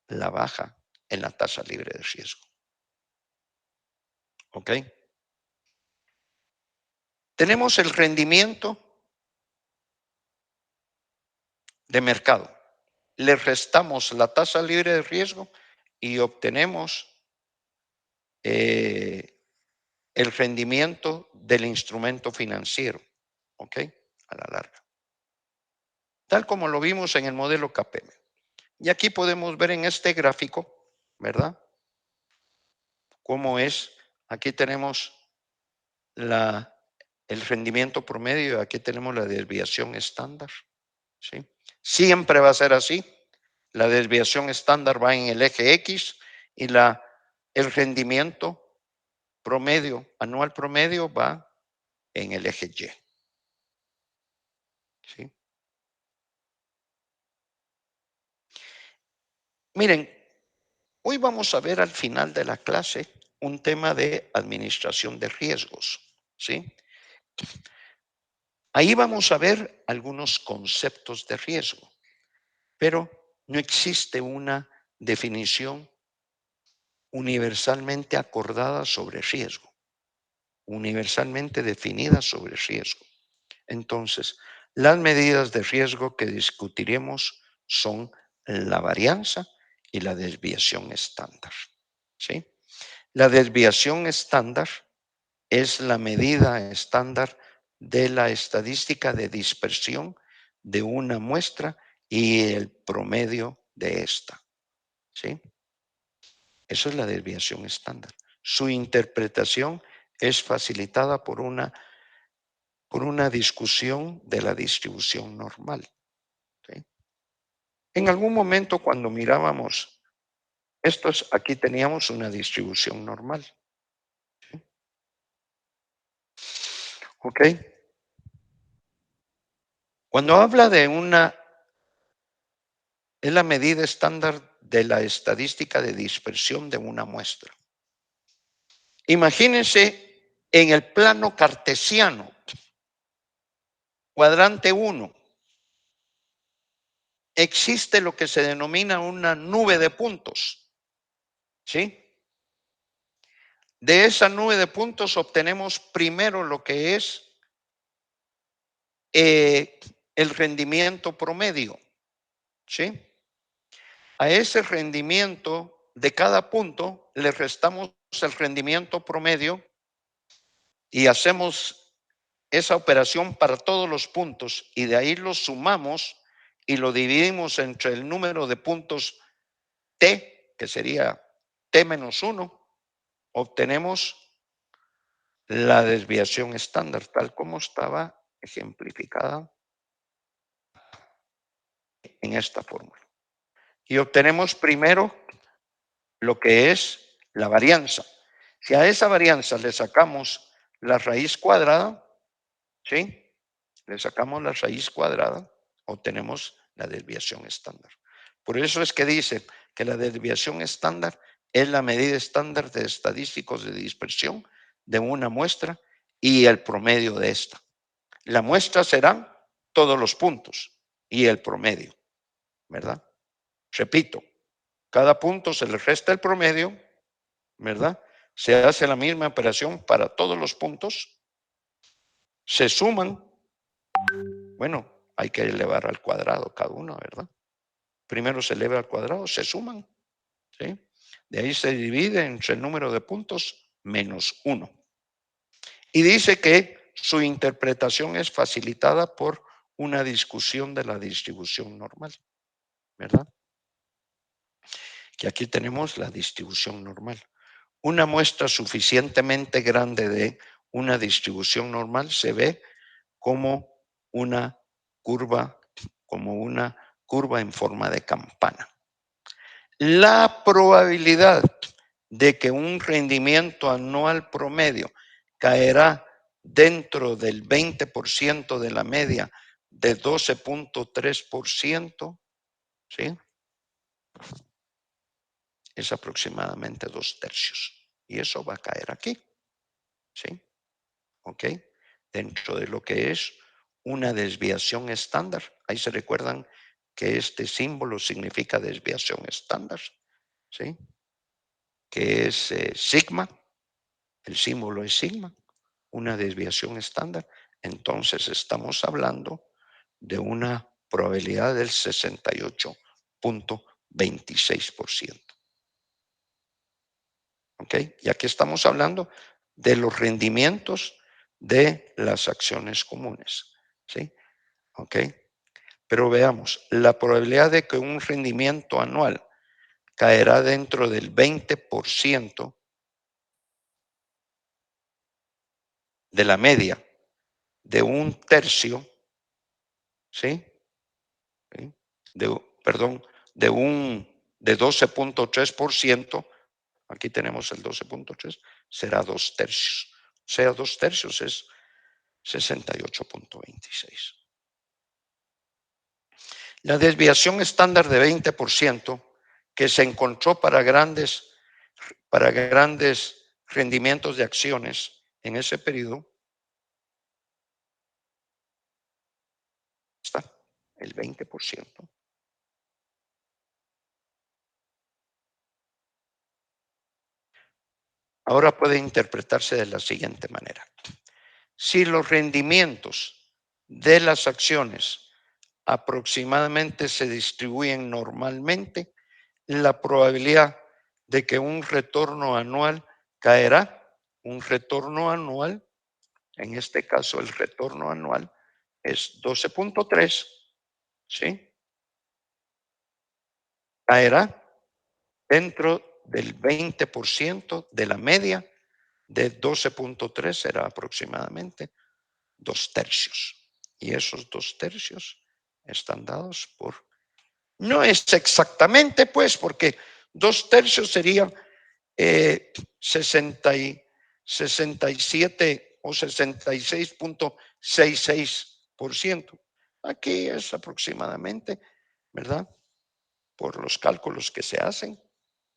Speaker 2: La baja en la tasa libre de riesgo. ¿Ok? Tenemos el rendimiento de mercado. Le restamos la tasa libre de riesgo y obtenemos el rendimiento del instrumento financiero. ¿Ok? A la larga. Tal como lo vimos en el modelo KPM. Y aquí podemos ver en este gráfico, ¿verdad? Cómo es. Aquí tenemos el rendimiento promedio, aquí tenemos la desviación estándar. ¿Sí? Siempre va a ser así. La desviación estándar va en el eje X y el rendimiento promedio, anual promedio, va en el eje Y. ¿Sí? Miren, hoy vamos a ver al final de la clase un tema de administración de riesgos. ¿Sí? Ahí vamos a ver algunos conceptos de riesgo, pero no existe una definición universalmente acordada sobre riesgo, universalmente definida sobre riesgo. Entonces, las medidas de riesgo que discutiremos son la varianza y la desviación estándar. ¿Sí? La desviación estándar es la medida estándar de la estadística de dispersión de una muestra y el promedio de esta. ¿Sí? Eso es la desviación estándar. Su interpretación es facilitada por una discusión de la distribución normal. ¿Sí? En algún momento cuando mirábamos estos, aquí teníamos una distribución normal. ¿Sí? ¿Ok? Cuando habla de es la medida estándar de la estadística de dispersión de una muestra. Imagínense en el plano cartesiano, cuadrante 1, existe lo que se denomina una nube de puntos. ¿Sí? De esa nube de puntos obtenemos primero lo que es el rendimiento promedio. ¿Sí? A ese rendimiento de cada punto le restamos el rendimiento promedio y hacemos esa operación para todos los puntos y de ahí lo sumamos y lo dividimos entre el número de puntos T, que sería T menos 1, obtenemos la desviación estándar, tal como estaba ejemplificada en esta fórmula. Y obtenemos primero lo que es la varianza. Si a esa varianza le sacamos la raíz cuadrada, ¿sí? Le sacamos la raíz cuadrada, obtenemos la desviación estándar. Por eso es que dice que la desviación estándar es la medida estándar de estadísticos de dispersión de una muestra y el promedio de esta. La muestra serán todos los puntos y el promedio, ¿verdad? Repito, cada punto se le resta el promedio, ¿verdad? Se hace la misma operación para todos los puntos, se suman. Bueno, hay que elevar al cuadrado cada uno, ¿verdad? Primero se eleva al cuadrado, se suman, ¿sí? De ahí se divide entre el número de puntos menos 1. Y dice que su interpretación es facilitada por una discusión de la distribución normal, ¿verdad? Que aquí tenemos la distribución normal. Una muestra suficientemente grande de una distribución normal se ve como una curva en forma de campana. La probabilidad de que un rendimiento anual promedio caerá dentro del 20% de la media de 12.3%, ¿sí? Es aproximadamente 2/3. Y eso va a caer aquí, ¿sí? ¿Ok? Dentro de lo que es una desviación estándar. Ahí se recuerdan que este símbolo significa desviación estándar, ¿sí? Que es sigma, el símbolo es sigma, una desviación estándar. Entonces estamos hablando de una probabilidad del 68.26%. ¿Ok? Y aquí estamos hablando de los rendimientos de las acciones comunes, ¿sí? ¿Ok? Pero veamos, la probabilidad de que un rendimiento anual caerá dentro del 20% de la media de un tercio, ¿sí? ¿Sí? De 12.3%, aquí tenemos el 12.3, será 2/3. O sea, 2/3 es 68.26. La desviación estándar de 20% que se encontró para grandes rendimientos de acciones en ese periodo está el 20%. Ahora puede interpretarse de la siguiente manera. Si los rendimientos de las acciones aproximadamente se distribuyen normalmente, la probabilidad de que un retorno anual caerá, un retorno anual, en este caso el retorno anual es 12.3, ¿sí? Caerá dentro del 20% de la media de 12.3, será aproximadamente 2/3. Y esos 2/3 están dados por... No es exactamente, pues, porque 2/3 sería 67 o 66.66%. Aquí es aproximadamente, ¿verdad? Por los cálculos que se hacen,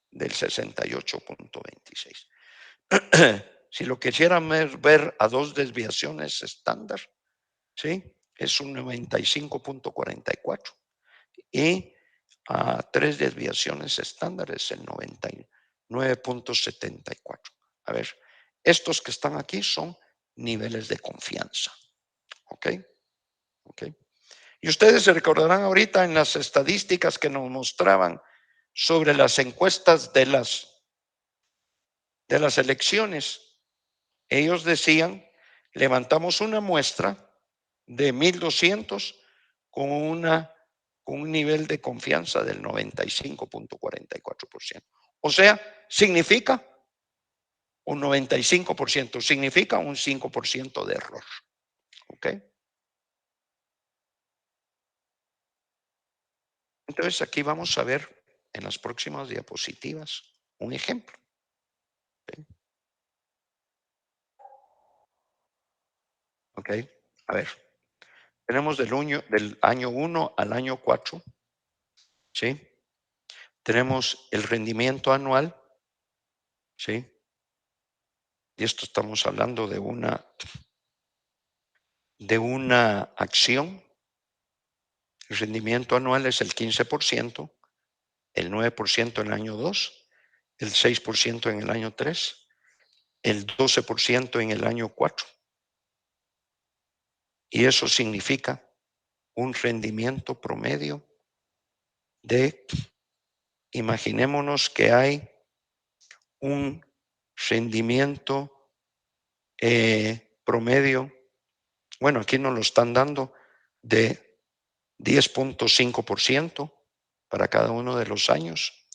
Speaker 2: del 68.26. Si lo quisieran ver a dos desviaciones estándar, ¿sí? Es un 95.44 y a tres desviaciones estándares el 99.74. A ver, estos que están aquí son niveles de confianza. ¿Ok? ¿Ok? Y ustedes se recordarán ahorita en las estadísticas que nos mostraban sobre las encuestas de las elecciones, Ellos decían, levantamos una muestra de 1.200 con un nivel de confianza del 95.44%. O sea, significa un 95%, significa un 5% de error. ¿Ok? Entonces aquí vamos a ver en las próximas diapositivas un ejemplo. ¿Ok? A ver, tenemos del año 1 al año 4, ¿sí? Tenemos el rendimiento anual, ¿sí? Y esto estamos hablando de una acción. El rendimiento anual es el 15%, el 9% en el año 2, el 6% en el año 3, el 12% en el año 4. Y eso significa un rendimiento promedio de, imaginémonos que hay un rendimiento promedio, bueno, aquí nos lo están dando, de 10.5% para cada uno de los años.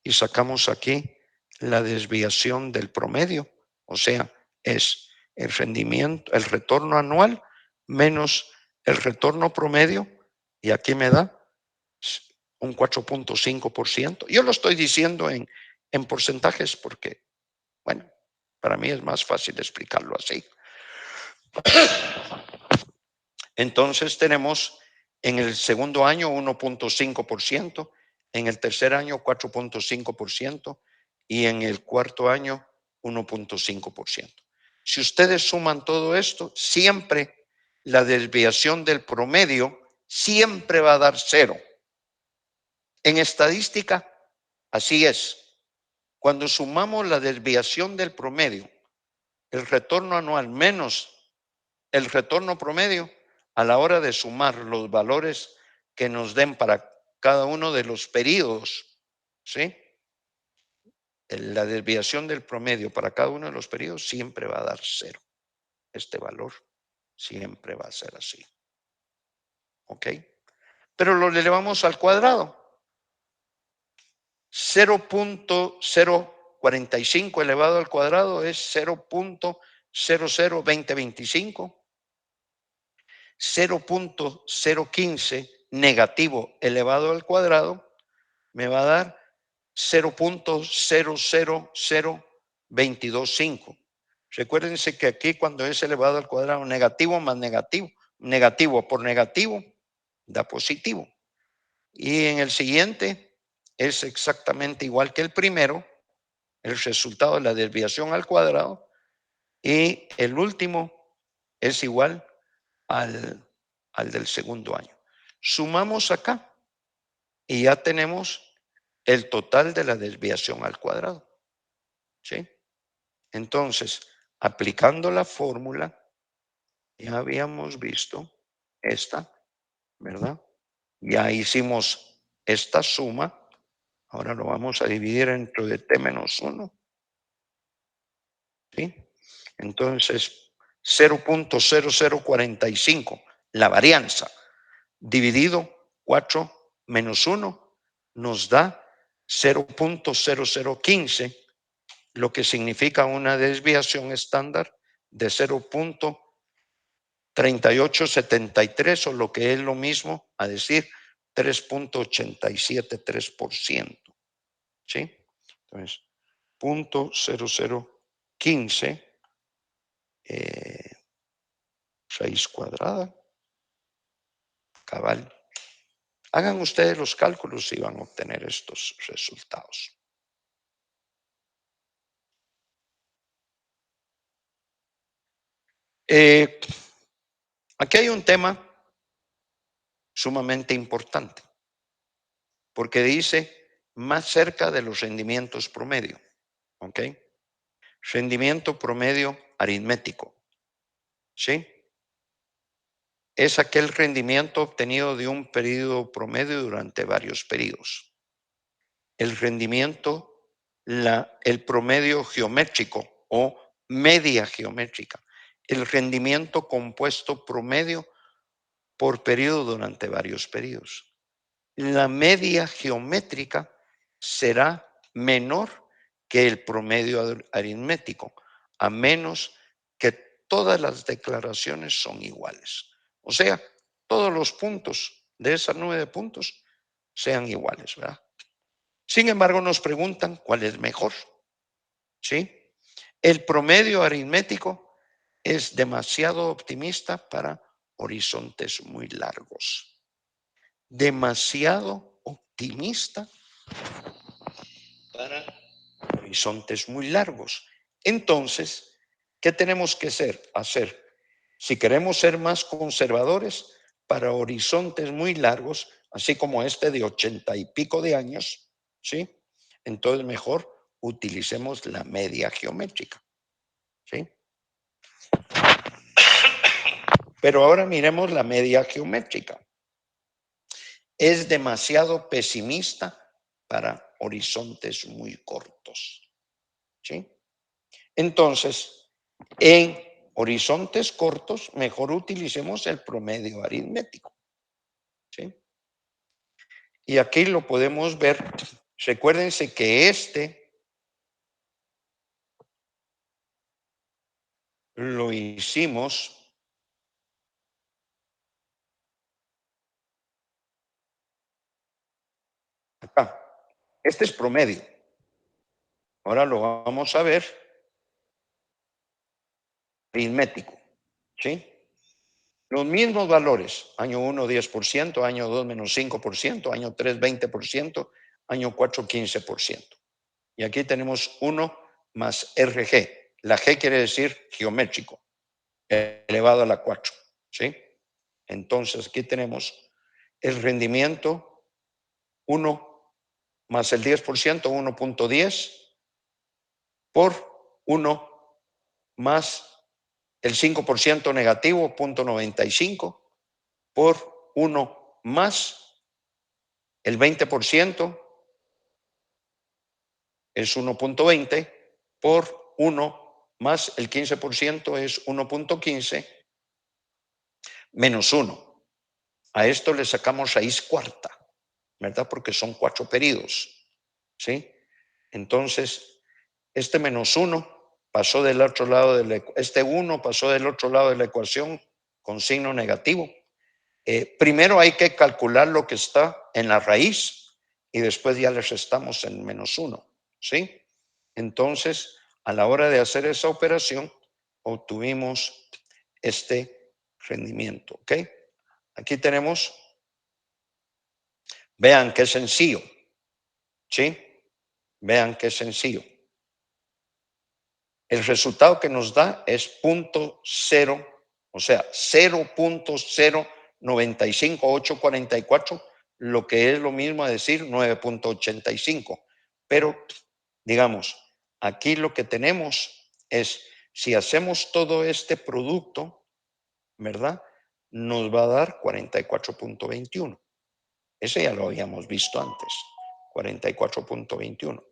Speaker 2: Y sacamos aquí la desviación del promedio, o sea, es el rendimiento, el retorno anual menos el retorno promedio, y aquí me da un 4.5%. Yo lo estoy diciendo en porcentajes porque, bueno, para mí es más fácil explicarlo así. Entonces tenemos en el segundo año 1.5%, en el tercer año 4.5% y en el cuarto año 1.5%. Si ustedes suman todo esto, siempre la desviación del promedio siempre va a dar 0. En estadística, así es. Cuando sumamos la desviación del promedio, el retorno anual menos el retorno promedio, a la hora de sumar los valores que nos den para cada uno de los periodos, ¿sí? La desviación del promedio para cada uno de los periodos siempre va a dar 0. Este valor siempre va a ser así. ¿Ok? Pero lo elevamos al cuadrado. 0.045 elevado al cuadrado es 0.002025. 0.015 negativo elevado al cuadrado me va a dar 0.000225. Recuérdense que aquí cuando es elevado al cuadrado, negativo más negativo, negativo por negativo da positivo. Y en el siguiente es exactamente igual que el primero, el resultado de la desviación al cuadrado, y el último es igual al del segundo año. Sumamos acá y ya tenemos el total de la desviación al cuadrado. ¿Sí? Entonces, aplicando la fórmula, ya habíamos visto esta, ¿verdad? Ya hicimos esta suma. Ahora lo vamos a dividir entre de t menos 1. ¿Sí? Entonces, 0.0045, la varianza, dividido 4 menos 1, nos da 0.0015, lo que significa una desviación estándar de 0.3873, o lo que es lo mismo a decir 3.873%. ¿Sí? Entonces, 0.0015 raíz cuadrada, cabal. Hagan ustedes los cálculos y van a obtener estos resultados. Aquí hay un tema sumamente importante, porque dice más cerca de los rendimientos promedio. ¿Ok? Rendimiento promedio aritmético. ¿Sí? Es aquel rendimiento obtenido de un periodo promedio durante varios periodos. El rendimiento, el promedio geométrico o media geométrica, el rendimiento compuesto promedio por periodo durante varios periodos. La media geométrica será menor que el promedio aritmético, a menos que todas las declaraciones son iguales. O sea, todos los puntos de esa nube de puntos sean iguales, ¿verdad? Sin embargo, nos preguntan cuál es mejor, ¿sí? El promedio aritmético es demasiado optimista para horizontes muy largos. Demasiado optimista para horizontes muy largos. Entonces, ¿qué tenemos que hacer? Si queremos ser más conservadores para horizontes muy largos, así como este de 80 y pico de años, ¿sí? Entonces mejor utilicemos la media geométrica, ¿sí? Pero ahora miremos la media geométrica. Es demasiado pesimista para horizontes muy cortos, ¿sí? Entonces, en horizontes cortos, mejor utilicemos el promedio aritmético, ¿sí? Y aquí lo podemos ver. Recuérdense que este lo hicimos acá. Este es promedio. Ahora lo vamos a ver aritmético, ¿sí? Los mismos valores, año 1, 10%, año 2, menos 5%, año 3, 20%, año 4, 15%. Y aquí tenemos 1 más RG. La G quiere decir geométrico, elevado a la 4, ¿sí? Entonces aquí tenemos el rendimiento 1 más el 10%, 1.10, por 1 más el 5% negativo, 0.95, por 1 más el 20% es 1.20, por 1 más el 15% es 1.15, menos 1. A esto le sacamos raíz cuarta, ¿verdad? Porque son 4 periodos, ¿sí? Entonces, este menos 1 pasó del otro lado este 1 pasó del otro lado de la ecuación con signo negativo. Primero hay que calcular lo que está en la raíz y después ya le restamos el menos 1, ¿sí? Entonces, a la hora de hacer esa operación, obtuvimos este rendimiento, ¿ok? Aquí tenemos, vean qué sencillo, ¿sí? Vean qué sencillo. El resultado que nos da es 0.0, o sea, 0.095844, lo que es lo mismo a decir 9.85. Pero, digamos, aquí lo que tenemos es, si hacemos todo este producto, ¿verdad? Nos va a dar 44.21. Ese ya lo habíamos visto antes, 44.21.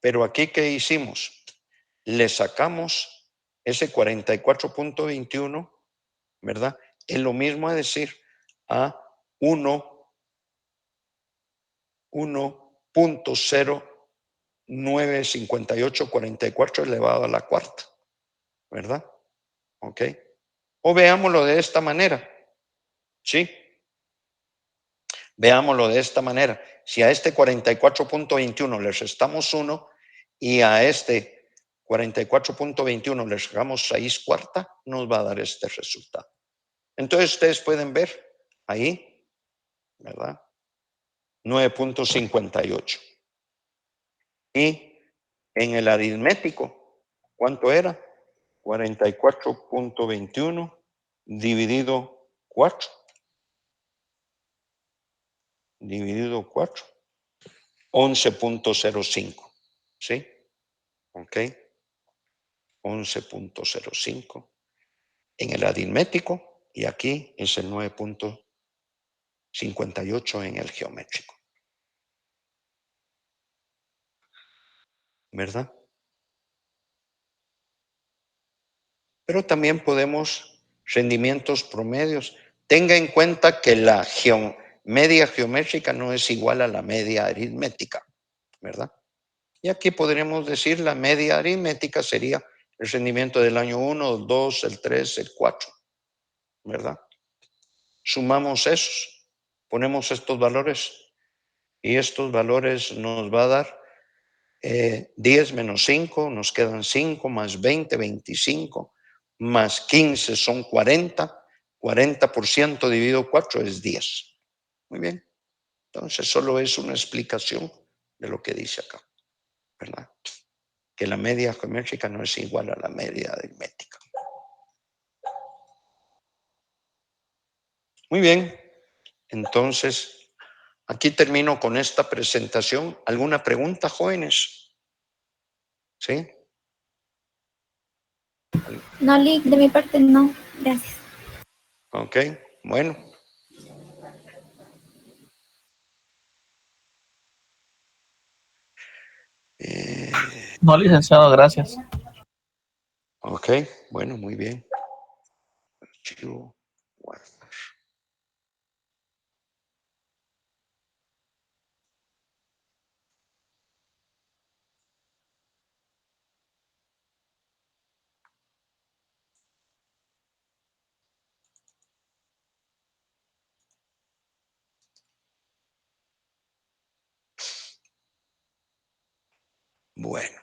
Speaker 2: Pero aquí, ¿qué hicimos? Le sacamos ese 44.21, ¿verdad? Es lo mismo a decir a 1.095844 elevado a la cuarta, ¿verdad? ¿Ok? O veámoslo de esta manera, ¿sí? Veámoslo de esta manera. Si a este 44.21 le restamos 1 y a este 44.21 le sacamos raíz cuarta, nos va a dar este resultado. Entonces ustedes pueden ver ahí, ¿verdad? 9.58. Y en el aritmético, ¿cuánto era? 44.21 dividido 4. Dividido 4. 11.05. ¿Sí? Ok. 11.05 en el aritmético y aquí es el 9.58 en el geométrico. ¿Verdad? pero también podemos rendimientos promedios. Tenga en cuenta que la media geométrica no es igual a la media aritmética, ¿verdad? Y aquí podríamos decir la media aritmética sería el rendimiento del año 1, el 2, el 3, el 4, ¿verdad? Sumamos esos, ponemos estos valores y estos valores nos va a dar 10 menos 5, nos quedan 5, más 20, 25, más 15 son 40. 40% dividido 4 es 10. Muy bien. Entonces solo es una explicación de lo que dice acá, ¿verdad? Que la media geométrica no es igual a la media aritmética. Muy bien. Entonces, aquí termino con esta presentación. ¿Alguna pregunta, jóvenes? ¿Sí?
Speaker 1: No, Lick, de mi parte no. Gracias.
Speaker 2: Ok, bueno.
Speaker 4: No, licenciado, gracias.
Speaker 2: Ok, bueno, muy bien. Archivo, guardar. Bueno.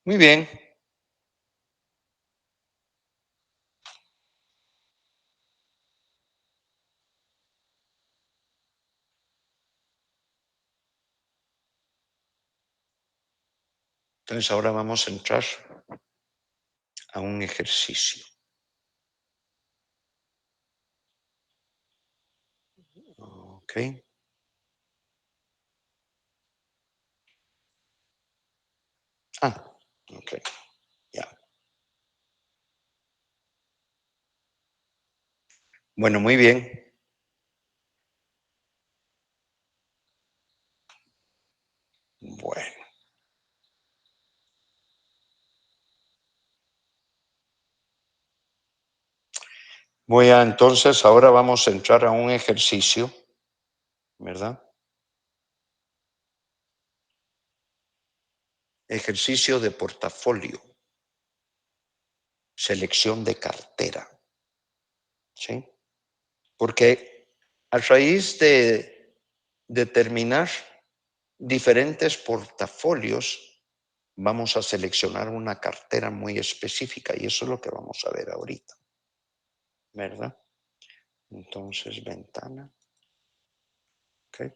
Speaker 2: Muy bien. Entonces ahora vamos a entrar a un ejercicio. Ok. Ah, ok. Ya. Bueno, muy bien. Bueno. Entonces, ahora vamos a entrar a un ejercicio, ¿verdad? Ejercicio de portafolio. Selección de cartera. ¿Sí? Porque a raíz de determinar diferentes portafolios, vamos a seleccionar una cartera muy específica y eso es lo que vamos a ver ahorita, ¿verdad? Entonces, ventana. Ok.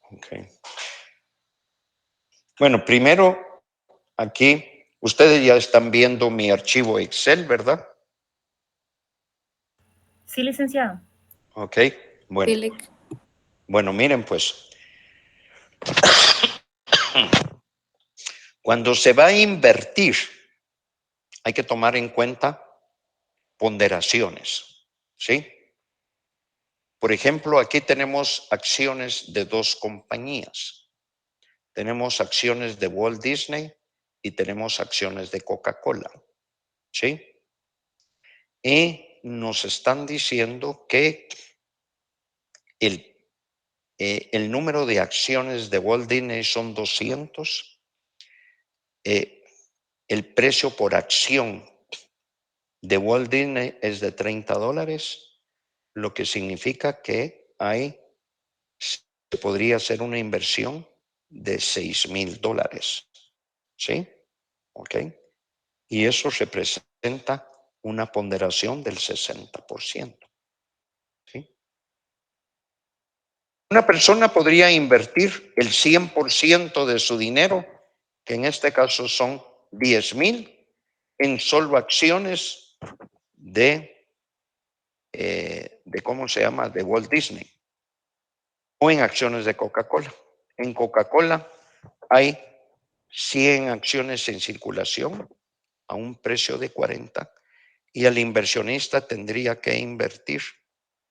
Speaker 2: Ok. Bueno, primero, aquí, ustedes ya están viendo mi archivo Excel, ¿verdad?
Speaker 3: Sí, licenciado.
Speaker 2: Ok, bueno. Bueno, miren pues, cuando se va a invertir, hay que tomar en cuenta ponderaciones, ¿sí? Por ejemplo, aquí tenemos acciones de dos compañías. Tenemos acciones de Walt Disney y tenemos acciones de Coca-Cola, ¿sí? Y nos están diciendo que el número de acciones de Walt Disney son 200. El precio por acción de Walt Disney es de $30, lo que significa que se podría hacer una inversión de $6,000. ¿Sí? ¿Ok? Y eso representa una ponderación del 60%. ¿Sí? Una persona podría invertir el 100% de su dinero que en este caso son 10,000 en solo acciones de ¿cómo se llama? De Walt Disney, o en acciones de Coca-Cola. En Coca-Cola hay 100 acciones en circulación a un precio de 40 y el inversionista tendría que invertir,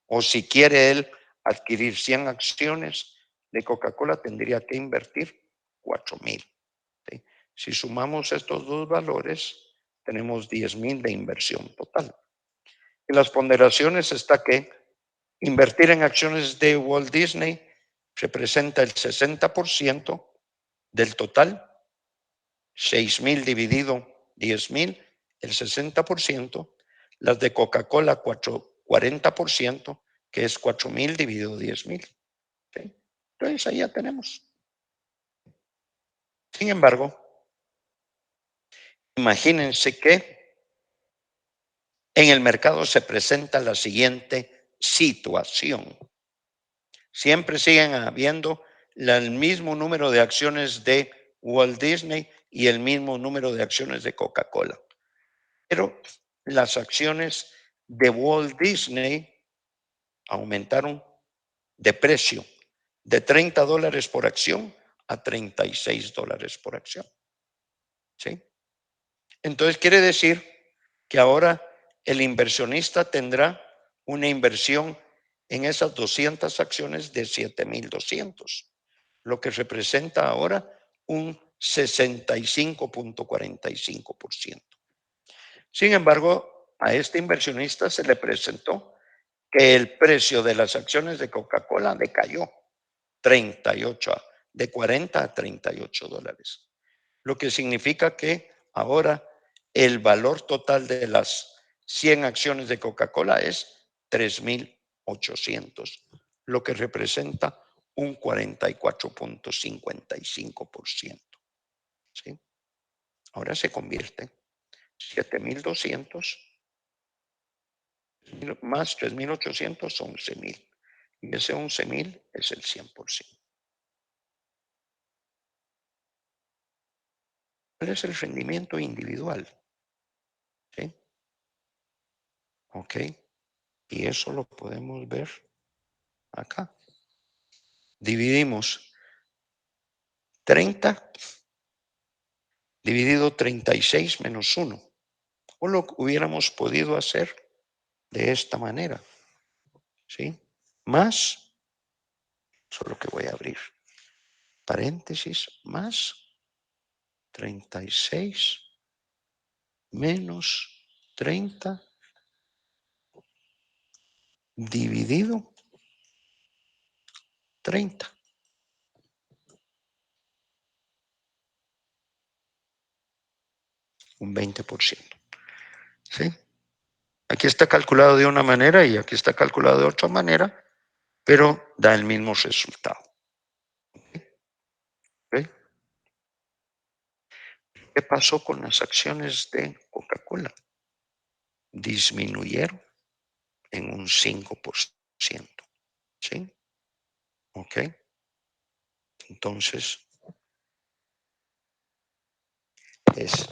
Speaker 2: o si quiere él adquirir 100 acciones de Coca-Cola, tendría que invertir 4,000. ¿Sí? Si sumamos estos dos valores, tenemos 10,000 de inversión total. En las ponderaciones está que invertir en acciones de Walt Disney representa el 60% del total, 6,000 dividido 10,000, el 60%, las de Coca-Cola 40%, que es 4,000 dividido 10,000. ¿Sí? Entonces ahí ya tenemos. Sin embargo, imagínense que en el mercado se presenta la siguiente situación. Siempre siguen habiendo el mismo número de acciones de Walt Disney y el mismo número de acciones de Coca-Cola. Pero las acciones de Walt Disney aumentaron de precio de $30 por acción a $36 por acción. ¿Sí? Entonces quiere decir que ahora el inversionista tendrá una inversión en esas 200 acciones de 7,200, lo que representa ahora un 65.45%. Sin embargo, a este inversionista se le presentó que el precio de las acciones de Coca-Cola decayó 38, de 40 a $38, lo que significa que ahora el valor total de las 100 acciones de Coca-Cola es 3,800, lo que representa un 44.55%. ¿Sí? Ahora se convierte 7,200 más 3,800, 11,000. Y ese 11,000 es el 100%. ¿Cuál es el rendimiento individual? ¿Sí? Ok. Y eso lo podemos ver acá. Dividimos 30 dividido 36 menos 1. O lo hubiéramos podido hacer de esta manera. ¿Sí? Más, solo que voy a abrir paréntesis, más 36 menos 30 dividido 30. Un 20%. ¿Sí? Aquí está calculado de una manera y aquí está calculado de otra manera, pero da el mismo resultado. ¿Okay? ¿Qué pasó con las acciones de Coca-Cola? Disminuyeron en un 5%. ¿Sí? ¿Ok? Entonces, es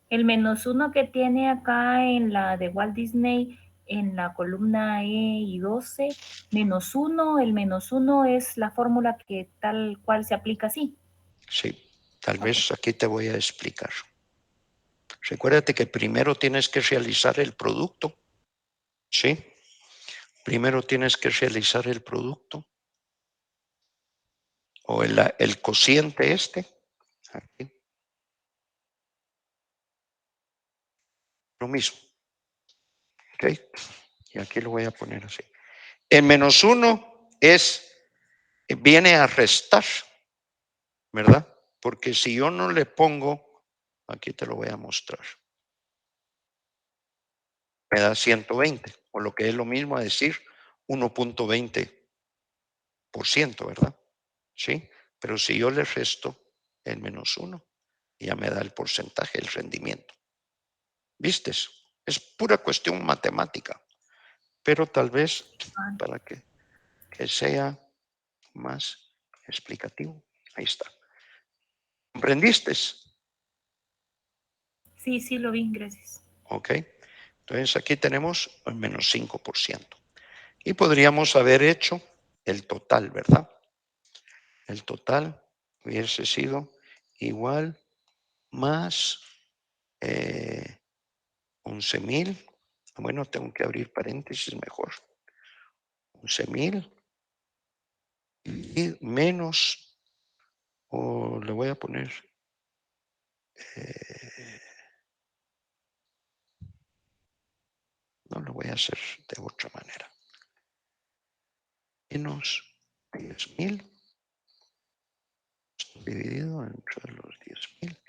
Speaker 3: El -1 que tiene acá en la de Walt Disney, en la columna E y 12, -1, el -1 es la fórmula que tal cual se aplica así.
Speaker 2: sí, tal vez aquí te voy a explicar. Recuérdate que primero tienes que realizar el producto. ¿Sí? Primero tienes que realizar el producto. O el cociente este. Aquí. Lo mismo. ¿Ok? Y aquí lo voy a poner así. El -1 viene a restar, ¿verdad? Porque si yo no le pongo, aquí te lo voy a mostrar, me da 120, o lo que es lo mismo a decir 1.20%, ¿verdad? ¿Sí? Pero si yo le resto el -1, ya me da el porcentaje, el rendimiento. ¿Vistes? Es pura cuestión matemática, pero tal vez para que sea más explicativo. Ahí está. ¿Comprendiste?
Speaker 3: Sí, sí, lo vi, gracias.
Speaker 2: Ok. Entonces aquí tenemos el menos 5%. Y podríamos haber hecho el total, ¿verdad? El total hubiese sido igual más 11,000. Bueno, tengo que abrir paréntesis mejor. 11,000 y menos, o le voy a poner no lo voy a hacer de otra manera. Menos 10,000 dividido entre los 10,000.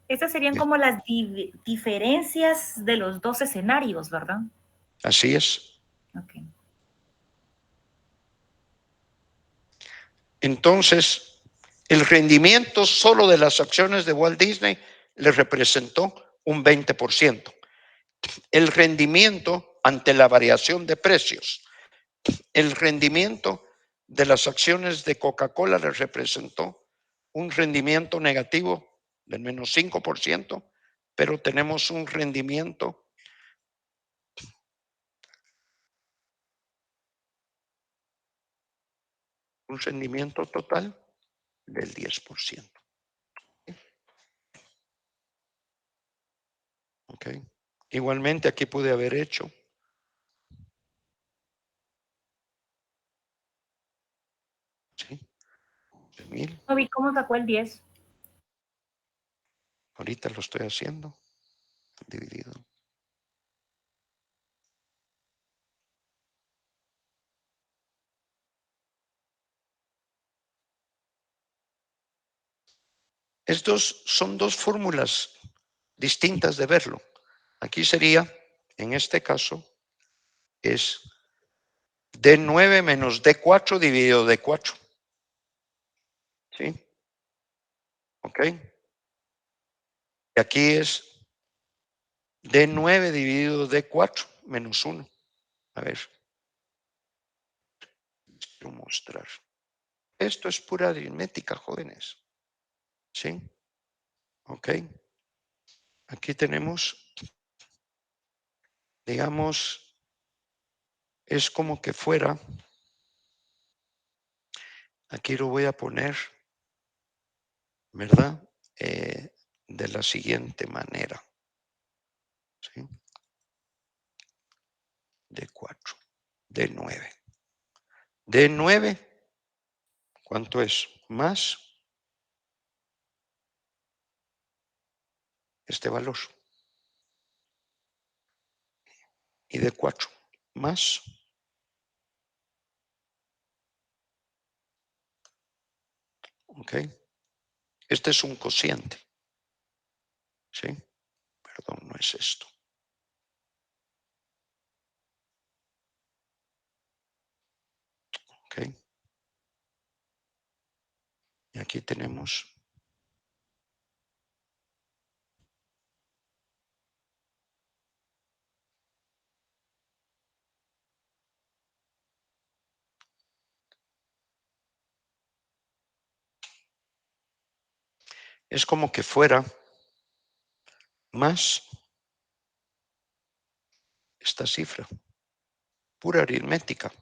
Speaker 3: Estas serían como las diferencias de los dos escenarios, ¿verdad?
Speaker 2: Así es.
Speaker 3: Ok.
Speaker 2: Entonces, el rendimiento solo de las acciones de Walt Disney le representó un 20%. El rendimiento ante la variación de precios, el rendimiento de las acciones de Coca-Cola le representó un rendimiento negativo del menos 5%, pero tenemos un rendimiento total del 10%. Okay. Igualmente aquí pude haber hecho ¿sí? 11,000.
Speaker 3: No vi cómo sacó el 10.
Speaker 2: Ahorita lo estoy haciendo dividido. Estos son dos fórmulas distintas de verlo. Aquí sería, en este caso, es D9 menos D4 dividido D4. ¿Sí? ¿Ok? Y aquí es D9 dividido D4 menos 1. A ver. Quiero mostrar. Esto es pura aritmética, jóvenes. ¿Sí? ¿Ok? Aquí tenemos, digamos, es como que fuera, aquí lo voy a poner, ¿verdad? De la siguiente manera. ¿Sí? D4, D9. D9, ¿cuánto es? Más este valor. Y D4, más. ¿Ok? Este es un cociente. ¿Sí? Perdón, no es esto. ¿Ok? Y aquí tenemos es como que fuera más esta cifra, pura aritmética.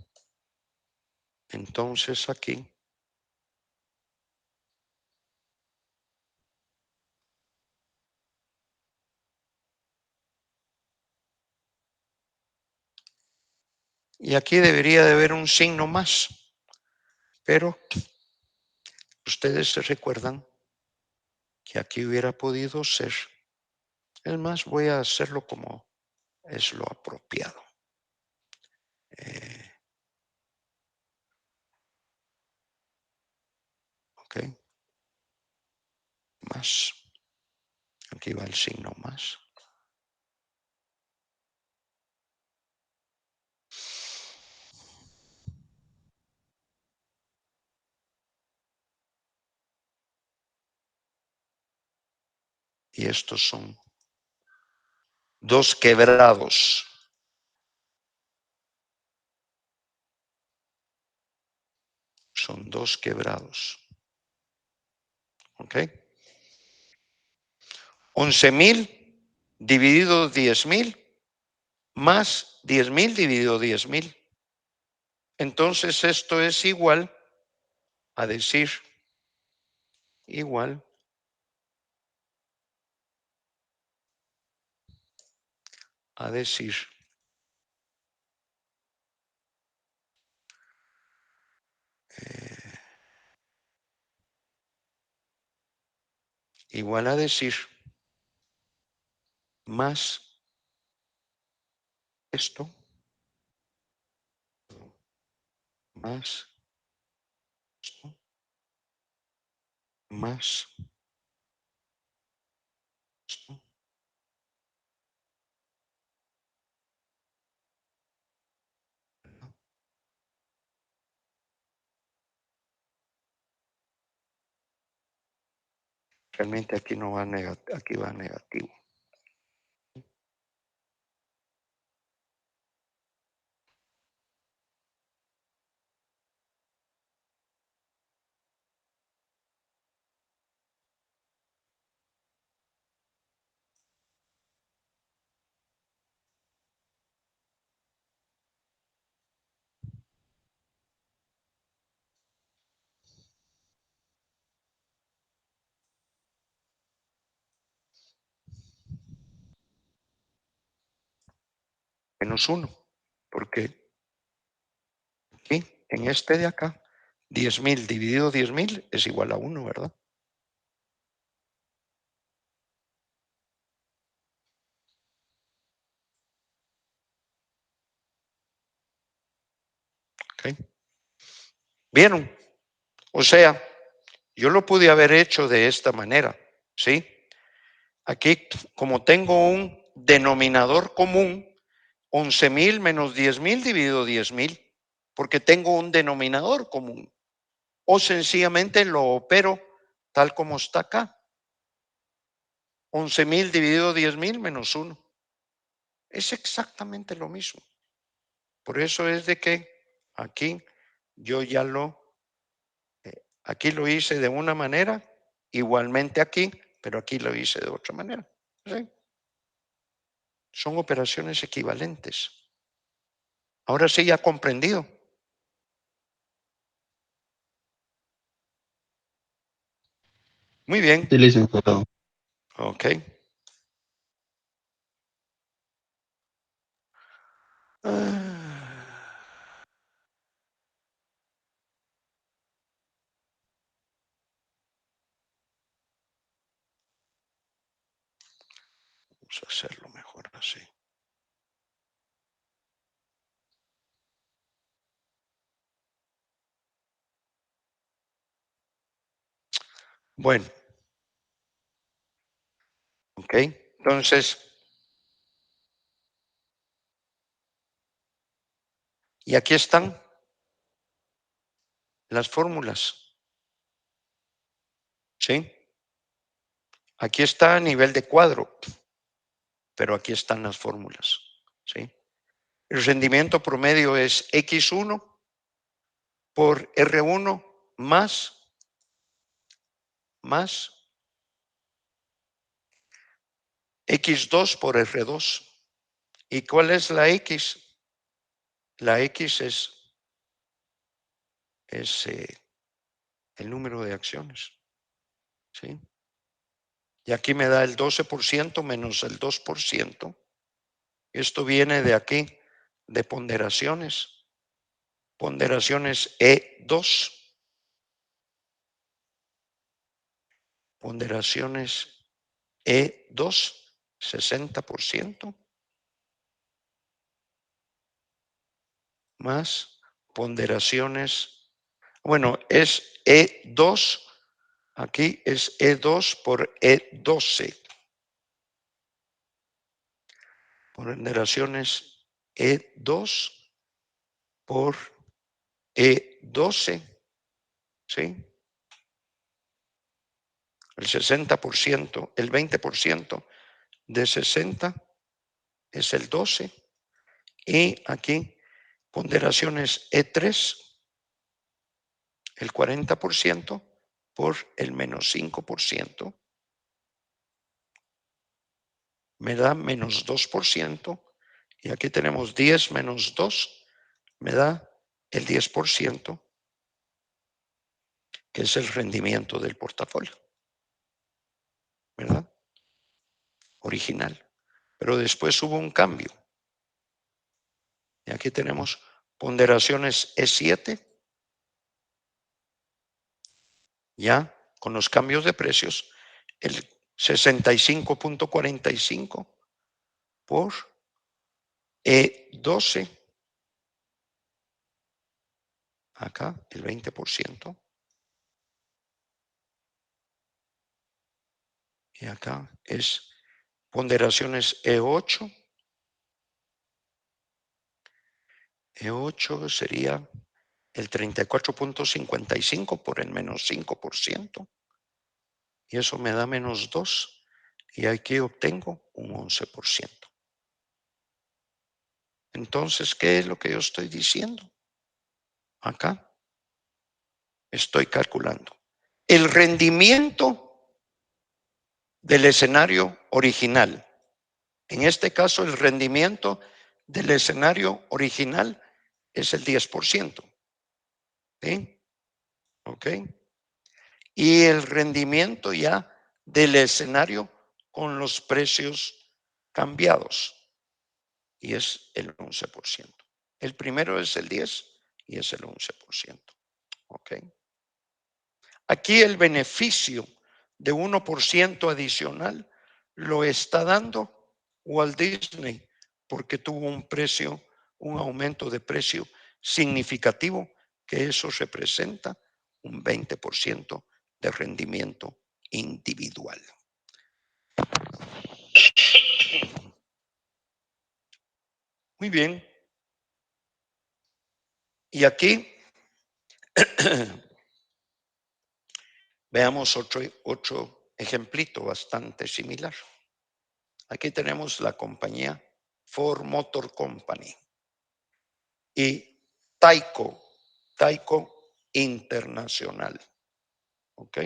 Speaker 2: Entonces aquí y aquí debería de haber un signo más, pero ustedes se recuerdan que aquí hubiera podido ser. Es más, voy a hacerlo como es lo apropiado. Ok. Más. Aquí va el signo más. Y estos son dos quebrados. Son dos quebrados. ¿Ok? 11.000 dividido 10.000 más 10.000 dividido 10.000. Entonces esto es igual a decir, igual a decir, igual a decir, más esto, más esto, más esto. Realmente aquí no va negativo, aquí va negativo. Menos 1, porque aquí, en este de acá, 10.000 dividido 10.000 es igual a 1, ¿verdad? ¿Okay? ¿Vieron? O sea, yo lo pude haber hecho de esta manera, ¿sí? Aquí, como tengo un denominador común, 11.000 menos 10.000 dividido 10.000, porque tengo un denominador común. O sencillamente lo opero tal como está acá. 11.000 dividido 10.000 menos 1. Es exactamente lo mismo. Por eso es de que aquí yo ya aquí lo hice de una manera, igualmente aquí, pero aquí lo hice de otra manera. ¿Sí? Son operaciones equivalentes. Ahora sí ya comprendido. Muy bien.
Speaker 5: Sí, licenciado.
Speaker 2: Ok. Vamos a hacerlo mejor así. Bueno. Ok. Entonces, y aquí están las fórmulas. ¿Sí? Aquí está a nivel de cuadro, pero aquí están las fórmulas. ¿Sí? El rendimiento promedio es X1 por R1 más X2 por R2. ¿Y cuál es la X? La X es el número de acciones. ¿Sí? Y aquí me da el 12% menos el 2%. Esto viene de aquí, de ponderaciones. Ponderaciones E2. Ponderaciones E2, 60%. Más ponderaciones. Bueno, es E2. Aquí es E2 por E12. Ponderaciones E2 por E12. ¿Sí? El 60%, el 20% de 60 es el 12. Y aquí ponderaciones E3, el 40% por el menos 5%. me da menos 2%. Y aquí tenemos 10 menos 2, me da el 10%, que es el rendimiento del portafolio, ¿verdad? Original. Pero después hubo un cambio. Y aquí tenemos ponderaciones E7, ya con los cambios de precios, el 65.45 por E12, acá el 20%, y acá es ponderaciones E8. E8 sería el 34.55 por el menos 5%, y eso me da menos 2, y aquí obtengo un 11%. Entonces, ¿qué es lo que yo estoy diciendo? Acá estoy calculando el rendimiento del escenario original. En este caso, el rendimiento del escenario original es el 10%. ¿Sí? ¿Ok? Y el rendimiento ya del escenario con los precios cambiados, y es el 11%. El primero es el 10 y es el 11%. ¿Ok? Aquí el beneficio de 1% adicional lo está dando Walt Disney porque tuvo un aumento de precio significativo, que eso representa un 20% de rendimiento individual. Muy bien. Y aquí veamos otro ejemplito bastante similar. Aquí tenemos la compañía Ford Motor Company y Tyco Internacional. ¿Ok?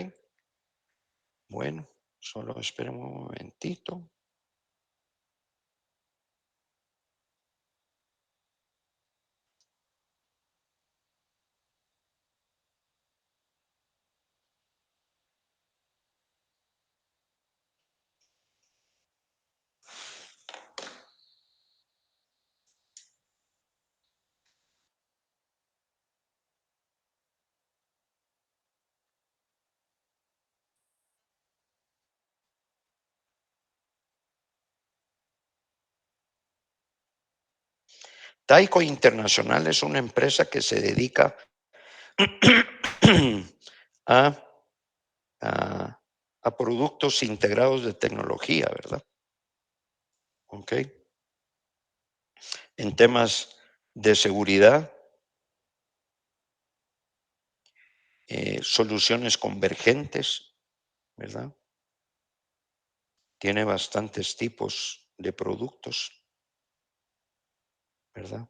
Speaker 2: Bueno, solo esperemos un momentito. Tyco Internacional es una empresa que se dedica a productos integrados de tecnología, ¿verdad? ¿Ok? En temas de seguridad, soluciones convergentes, ¿verdad? Tiene bastantes tipos de productos, ¿verdad?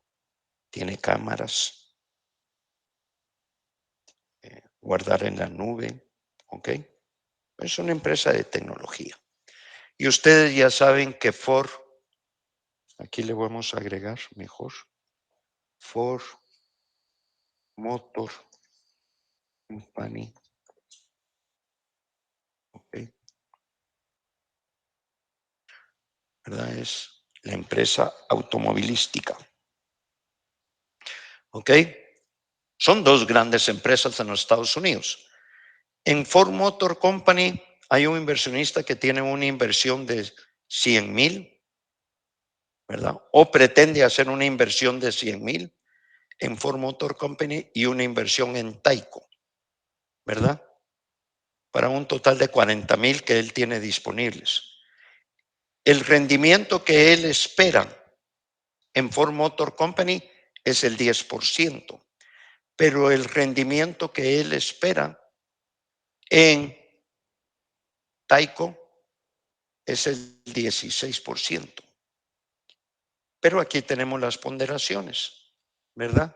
Speaker 2: Tiene cámaras, guardar en la nube, ¿ok? Es una empresa de tecnología. Y ustedes ya saben que Ford, aquí le vamos a agregar mejor, Ford Motor Company, ¿ok? ¿Verdad? Es la empresa automovilística, ¿ok? Son dos grandes empresas en los Estados Unidos. En Ford Motor Company hay un inversionista que tiene una inversión de 100,000, ¿verdad? O pretende hacer una inversión de 100,000 en Ford Motor Company y una inversión en Tyco, ¿verdad? Para un total de 40,000 que él tiene disponibles. El rendimiento que él espera en Ford Motor Company es el 10%, pero el rendimiento que él espera en Tyco es el 16%. Pero aquí tenemos las ponderaciones, ¿verdad?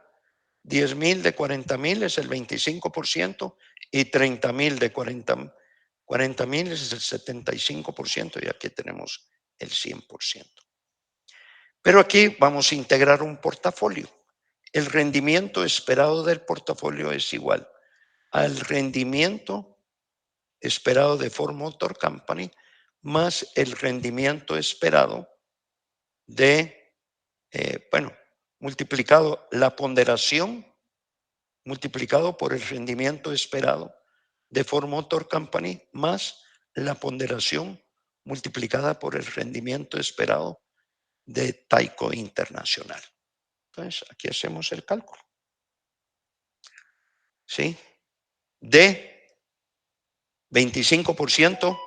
Speaker 2: 10,000 de 40,000 es el 25% y 30,000 de 40,000 es el 75%, y aquí tenemos el 100%. Pero aquí vamos a integrar un portafolio. El rendimiento esperado del portafolio es igual al rendimiento esperado de Ford Motor Company más el rendimiento esperado de, multiplicado la ponderación multiplicado por el rendimiento esperado de Ford Motor Company más la ponderación multiplicada por el rendimiento esperado de Tyco Internacional. Entonces, aquí hacemos el cálculo. ¿Sí? De 25%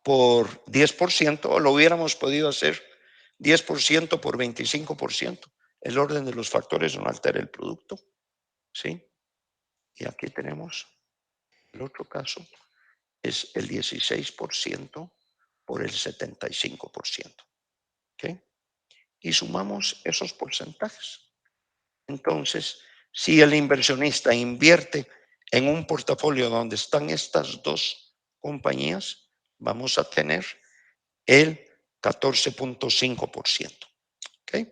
Speaker 2: por 10%, o lo hubiéramos podido hacer 10% por 25%. El orden de los factores no altera el producto. ¿Sí? Y aquí tenemos el otro caso, es el 16% por el 75%. ¿Ok? Y sumamos esos porcentajes. Entonces, si el inversionista invierte en un portafolio donde están estas dos compañías, vamos a tener el 14.5%. ¿Ok?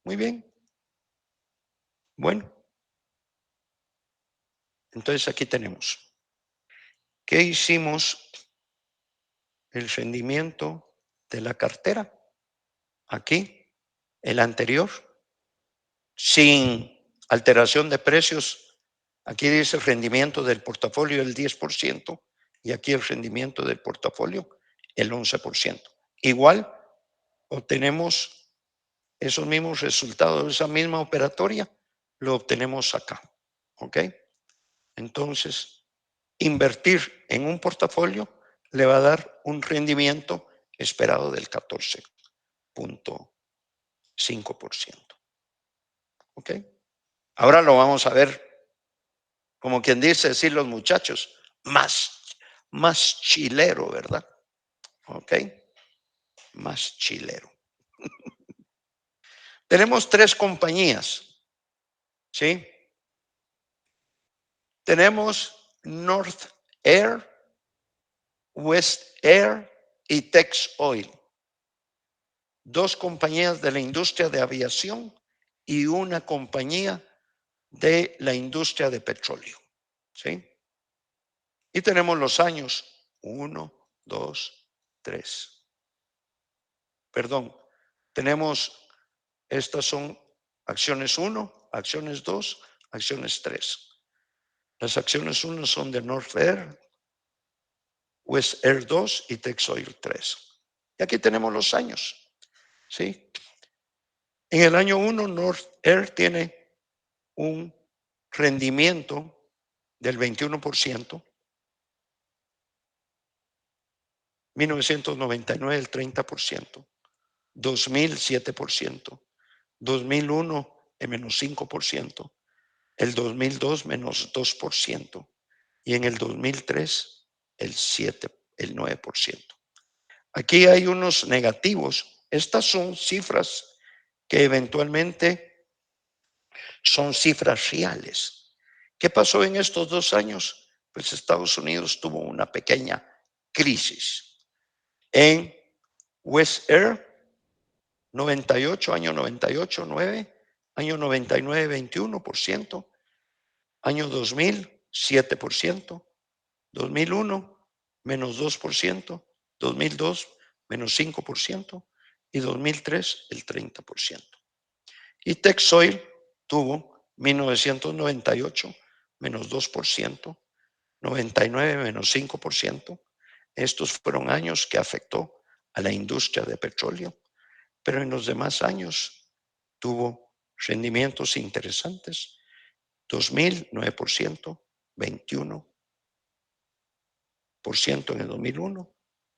Speaker 2: Muy bien. Bueno. Entonces aquí tenemos. ¿Qué hicimos? El rendimiento de la cartera. Aquí, el anterior. Sin alteración de precios. Aquí dice el rendimiento del portafolio el 10% y aquí el rendimiento del portafolio el 11%. Igual obtenemos esos mismos resultados, esa misma operatoria, lo obtenemos acá. ¿Ok? Entonces, invertir en un portafolio le va a dar un rendimiento esperado del 14.5%. ¿Ok? Ahora lo vamos a ver, como quien dice, decir los muchachos, más chilero, ¿verdad? ¿Ok? Más chilero. Tenemos 3 compañías, ¿sí? Tenemos North Air, West Air y Tex Oil. 2 compañías de la industria de aviación y una compañía de la industria de petróleo, ¿sí? Y tenemos los años 1, 2, 3. Perdón, tenemos, estas son acciones 1, acciones 2, acciones 3. Las acciones 1 son de North Air, West Air 2 y Tex Oil 3. Y aquí tenemos los años, ¿sí? En el año 1, North Air tiene un rendimiento del 21%, 1999 el 30%, 2000 7%, 2001 el menos 5%, el 2002 menos 2% y en el 2003 el 9%. Aquí hay unos negativos. Estas son cifras que eventualmente son cifras reales. ¿Qué pasó en estos 2 años? Pues Estados Unidos tuvo una pequeña crisis. En West Air, 98, año 98, 9, año 99, 21%, año 2000, 7%, 2001, menos 2%, 2002, menos 5% y 2003, el 30%. Y Tex Oil tuvo 1998, menos 2%, 99, menos 5%. Estos fueron años que afectó a la industria de petróleo, pero en los demás años tuvo rendimientos interesantes. 2000, 9%, 21% en el 2001,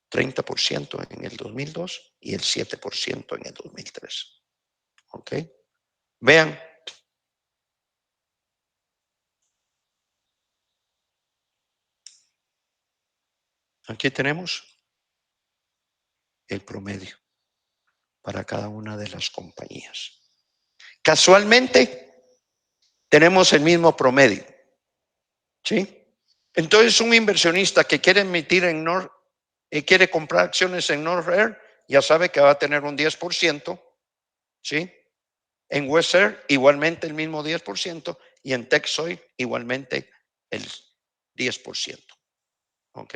Speaker 2: 30% en el 2002 y el 7% en el 2003. ¿Ok? Vean. Aquí tenemos el promedio para cada una de las compañías. Casualmente, tenemos el mismo promedio. ¿Sí? Entonces, un inversionista que quiere emitir en quiere comprar acciones en North Air, ya sabe que va a tener un 10%, ¿sí? En West Air igualmente el mismo 10% y en TechSoil igualmente el 10%. ¿Ok?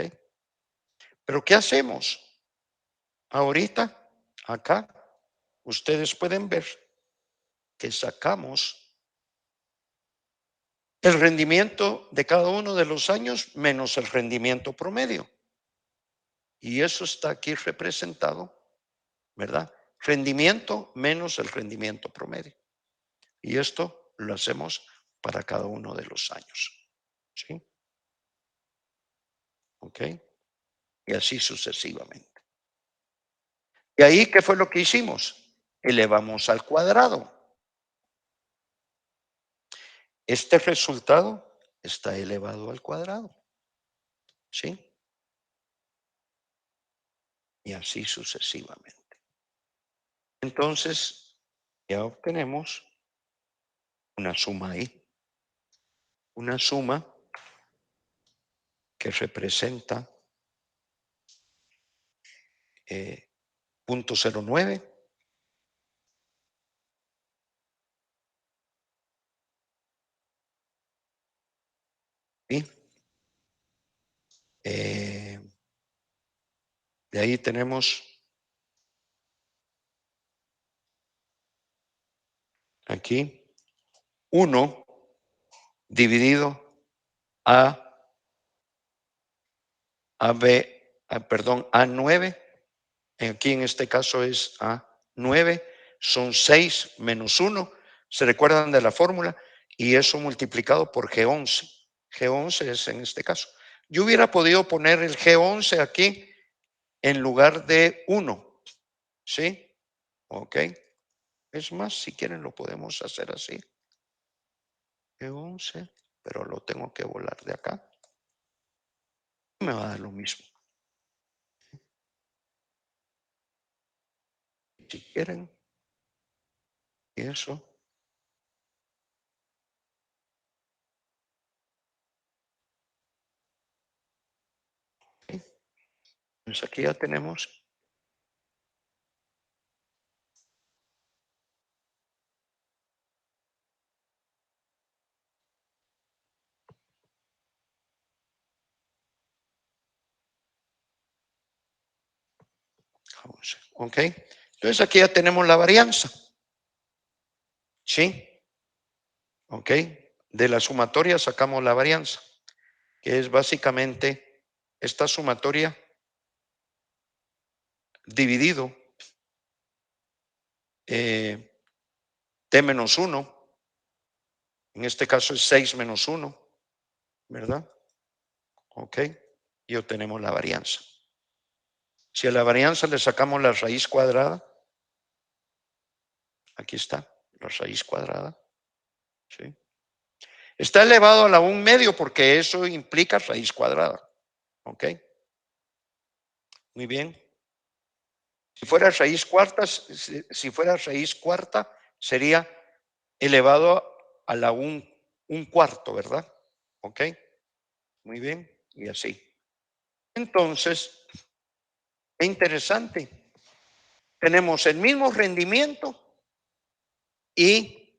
Speaker 2: Pero ¿qué hacemos? Ahorita, acá, ustedes pueden ver que sacamos el rendimiento de cada uno de los años menos el rendimiento promedio. Y eso está aquí representado, ¿verdad? Rendimiento menos el rendimiento promedio. Y esto lo hacemos para cada uno de los años. ¿Sí? ¿Ok? Y así sucesivamente. Y ahí, ¿qué fue lo que hicimos? Elevamos al cuadrado. Este resultado está elevado al cuadrado. ¿Sí? Y así sucesivamente. Entonces, ya obtenemos una suma ahí. Una suma que representa 0.09. ¿Sí? De ahí tenemos aquí 1 dividido A9. Aquí en este caso es A9. Son 6 menos 1. ¿Se recuerdan de la fórmula? Y eso multiplicado por G11. G11 es en este caso. Yo hubiera podido poner el G11 aquí en lugar de 1. ¿Sí? Ok. Es más, si quieren lo podemos hacer así. G11, pero lo tengo que volar de acá. Me va a dar lo mismo. Si quieren. Y eso. ¿Sí? Pues aquí ya tenemos. ¿Ok? Entonces aquí ya tenemos la varianza. ¿Sí? ¿Ok? De la sumatoria sacamos la varianza, que es básicamente esta sumatoria dividido T menos 1. En este caso es 6 menos 1, ¿verdad? ¿Ok? Y obtenemos la varianza. Si a la varianza le sacamos la raíz cuadrada, aquí está, la raíz cuadrada. ¿Sí? Está elevado a la 1/2 porque eso implica raíz cuadrada. ¿Ok? Muy bien. Si fuera raíz cuarta, sería elevado a la 1/4, ¿verdad? ¿Ok? Muy bien. Y así. Entonces, es interesante. Tenemos el mismo rendimiento y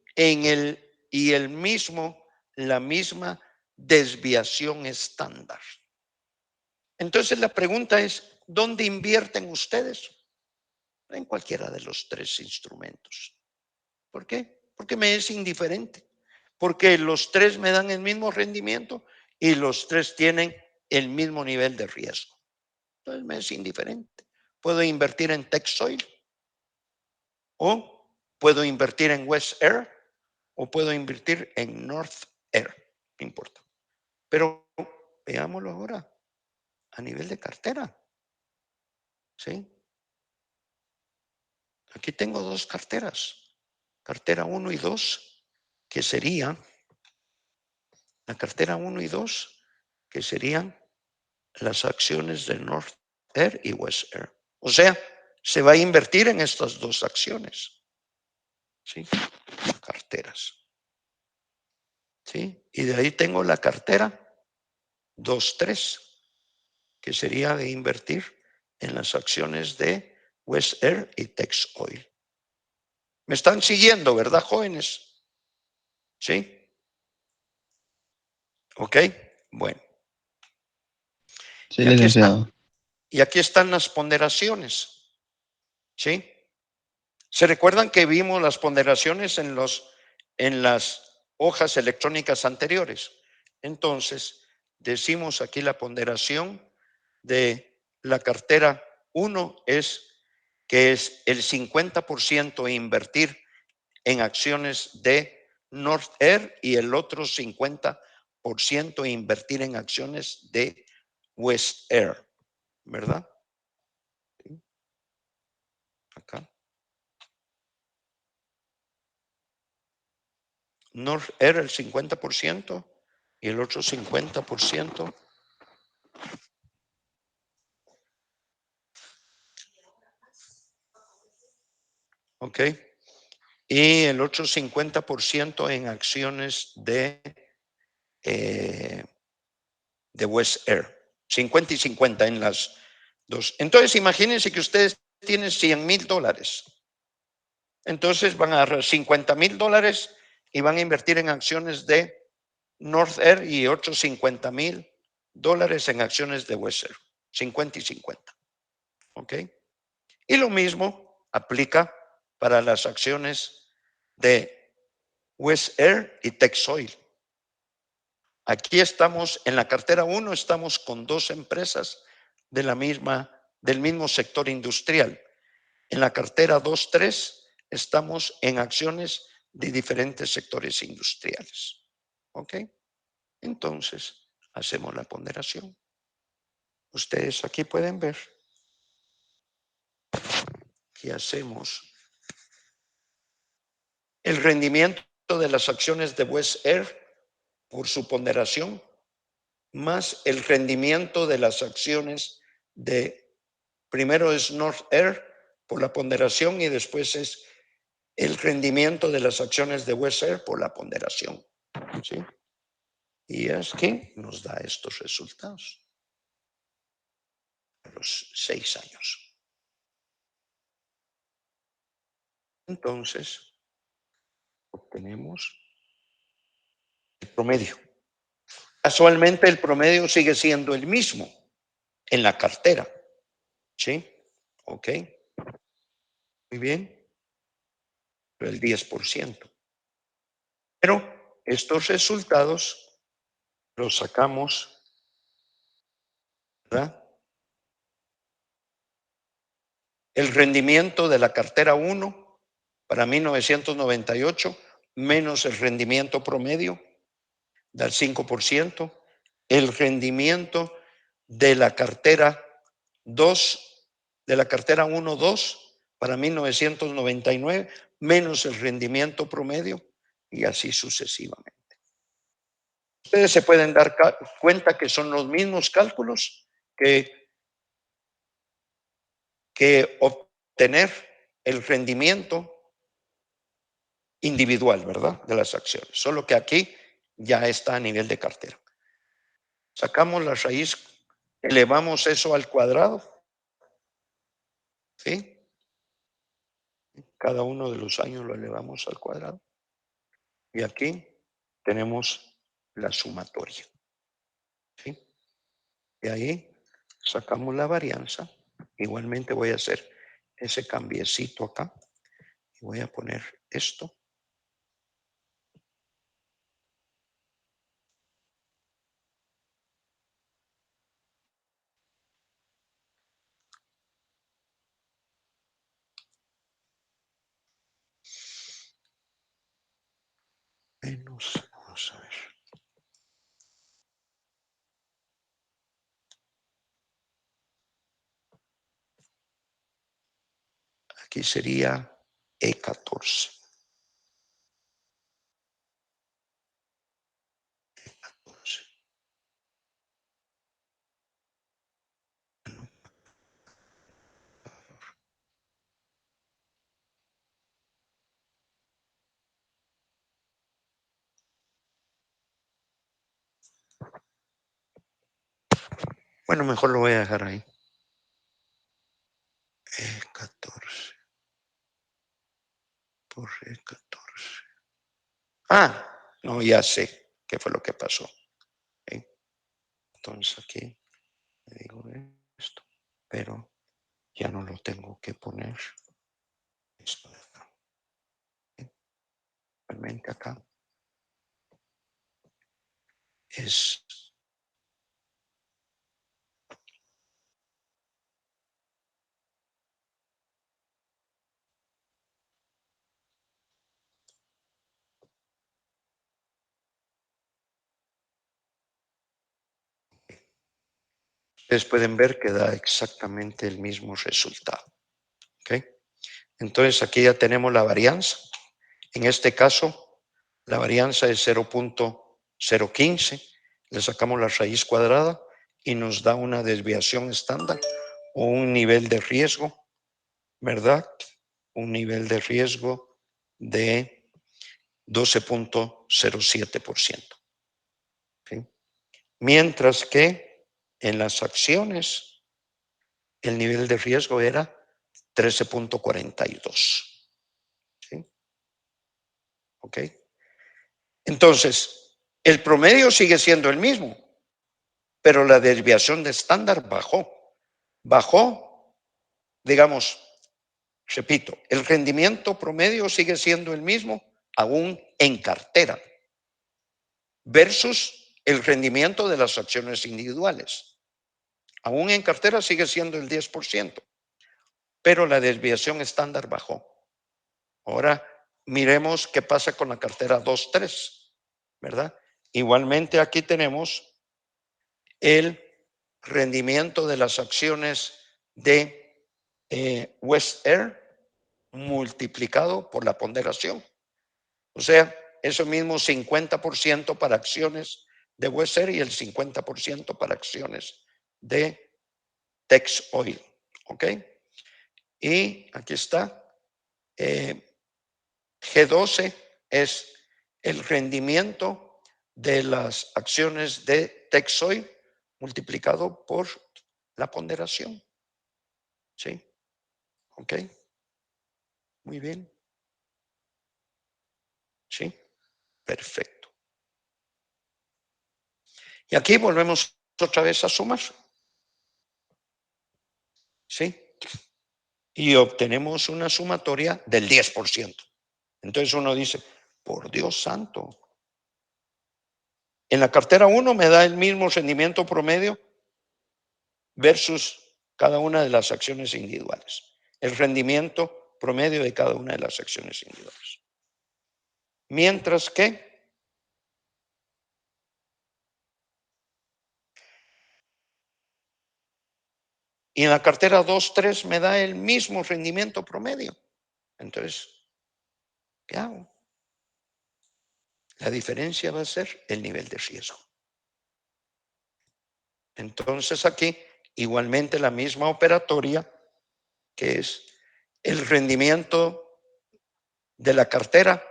Speaker 2: la misma desviación estándar. Entonces la pregunta es, ¿dónde invierten ustedes? En cualquiera de los 3 instrumentos. ¿Por qué? Porque me es indiferente. Porque los 3 me dan el mismo rendimiento y los 3 tienen el mismo nivel de riesgo. Entonces me es indiferente. Puedo invertir en TechSoil o puedo invertir en West Air o puedo invertir en North Air. No importa. Pero veámoslo ahora a nivel de cartera. ¿Sí? Aquí tengo 2 carteras. Cartera 1 y 2, que sería la cartera 1 y 2, que serían las acciones de North Air y West Air. O sea, se va a invertir en estas 2 acciones. ¿Sí? Carteras. ¿Sí? Y de ahí tengo la cartera 2-3, que sería de invertir en las acciones de West Air y Tex Oil. ¿Me están siguiendo, verdad, jóvenes? ¿Sí? ¿Ok? Bueno.
Speaker 5: Sí, licenciado.
Speaker 2: Y aquí están las ponderaciones. ¿Sí? ¿Se recuerdan que vimos las ponderaciones en las hojas electrónicas anteriores? Entonces, decimos aquí la ponderación de la cartera 1 que es el 50% invertir en acciones de North Air y el otro 50% invertir en acciones de West Air, ¿verdad? Acá. North Air el 50% y el otro 50%. ¿Ok? Y el otro 50% en acciones de West Air. 50 y 50 en las dos. Entonces, imagínense que ustedes tienen $100,000. Entonces van a agarrar $50,000 y van a invertir en acciones de North Air y otros $50,000 en acciones de West Air. 50 y 50. ¿Ok? Y lo mismo aplica para las acciones de West Air y Tex Oil. Aquí estamos en la cartera 1, estamos con dos empresas del mismo sector industrial. En la cartera 2, 3 estamos en acciones de diferentes sectores industriales. ¿Ok? Entonces, hacemos la ponderación. Ustedes aquí pueden ver que hacemos el rendimiento de las acciones de West Air por su ponderación, más el rendimiento de las acciones primero es North Air por la ponderación y después es el rendimiento de las acciones de West Air por la ponderación. ¿Sí? Y es que nos da estos resultados a los 6 años. Entonces, obtenemos el promedio. Casualmente el promedio sigue siendo el mismo en la cartera. ¿Sí? ¿Ok? Muy bien. Pero el 10%. Pero estos resultados los sacamos, ¿verdad? El rendimiento de la cartera 1 para 1998 menos el rendimiento promedio del 5%, el rendimiento de la cartera 2, de la cartera 1-2 para 1999, menos el rendimiento promedio y así sucesivamente. Ustedes se pueden dar cuenta que son los mismos cálculos que obtener el rendimiento individual, ¿verdad? De las acciones. Solo que aquí ya está a nivel de cartera. Sacamos la raíz, elevamos eso al cuadrado. ¿Sí? Cada uno de los años lo elevamos al cuadrado. Y aquí tenemos la sumatoria. ¿Sí? Y ahí sacamos la varianza. Igualmente voy a hacer ese cambiecito acá. Y voy a poner esto. Menos, vamos a ver. Aquí sería E14. Bueno, mejor lo voy a dejar ahí. E14. No, ya sé qué fue lo que pasó. ¿Ok? Entonces aquí le digo esto, pero ya no lo tengo que poner. Esto de acá. ¿Ok? Realmente acá es ustedes pueden ver que da exactamente el mismo resultado. ¿Ok? Entonces aquí ya tenemos la varianza. En este caso, la varianza es 0.015. Le sacamos la raíz cuadrada y nos da una desviación estándar o un nivel de riesgo, ¿verdad? Un nivel de riesgo de 12.07%. ¿Sí? Mientras que en las acciones el nivel de riesgo era 13.42. ¿Sí? ¿Ok? Entonces, el promedio sigue siendo el mismo, pero la desviación de estándar bajó. Bajó, digamos, repito, el rendimiento promedio sigue siendo el mismo aún en cartera versus el rendimiento de las acciones individuales. Aún en cartera sigue siendo el 10%, pero la desviación estándar bajó. Ahora miremos qué pasa con la cartera 2-3, ¿verdad? Igualmente aquí tenemos el rendimiento de las acciones de West Air multiplicado por la ponderación. O sea, eso mismo 50% para acciones de West Air y el 50% para acciones de Tex Oil. ¿Ok? Y aquí está. G12 es el rendimiento de las acciones de Tex Oil multiplicado por la ponderación. ¿Sí? ¿Ok? Muy bien. ¿Sí? Perfecto. Y aquí volvemos otra vez a sumar. ¿Sí? Y obtenemos una sumatoria del 10%. Entonces uno dice, por Dios santo, en la cartera 1 me da el mismo rendimiento promedio versus cada una de las acciones individuales. El rendimiento promedio de cada una de las acciones individuales. Mientras que y en la cartera 2-3 me da el mismo rendimiento promedio. Entonces, ¿qué hago? La diferencia va a ser el nivel de riesgo. Entonces aquí igualmente la misma operatoria que es el rendimiento de la cartera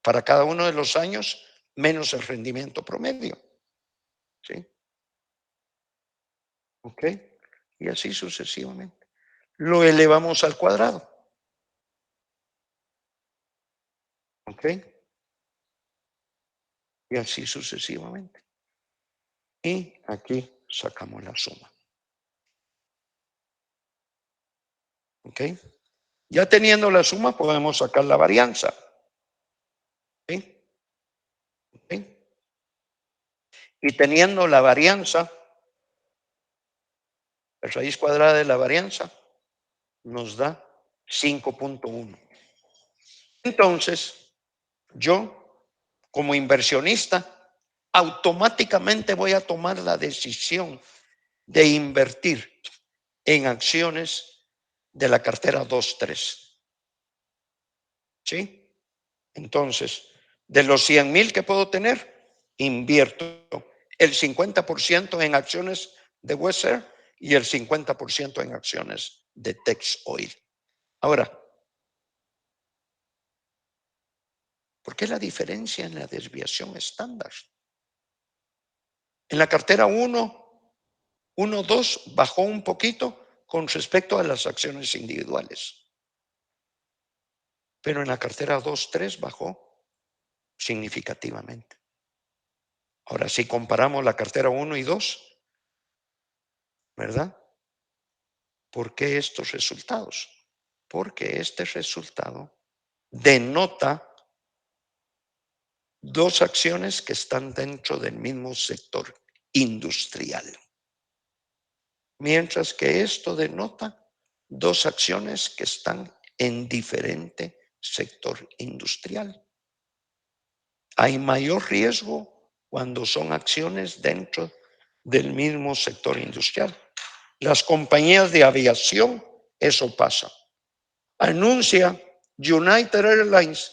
Speaker 2: para cada uno de los años menos el rendimiento promedio. ¿Sí? ¿Ok? Y así sucesivamente. Lo elevamos al cuadrado. ¿Ok? Y así sucesivamente. Y aquí sacamos la suma. ¿Ok? Ya teniendo la suma podemos sacar la varianza. ¿Sí? ¿Ok? Y teniendo la varianza, la raíz cuadrada de la varianza nos da 5.1. Entonces, yo como inversionista automáticamente voy a tomar la decisión de invertir en acciones de la cartera 2-3. ¿Sí? Entonces, de los 100,000 que puedo tener, invierto el 50% en acciones de West Air y el 50% en acciones de Tex Oil. Ahora, ¿por qué la diferencia en la desviación estándar? En la cartera 1-2 bajó un poquito con respecto a las acciones individuales. Pero en la cartera 2-3 bajó significativamente. Ahora, si comparamos la cartera 1 y 2, ¿verdad? ¿Por qué estos resultados? Porque este resultado denota dos acciones que están dentro del mismo sector industrial. Mientras que esto denota dos acciones que están en diferente sector industrial. Hay mayor riesgo cuando son acciones dentro del mismo sector industrial. Las compañías de aviación, eso pasa. Anuncia United Airlines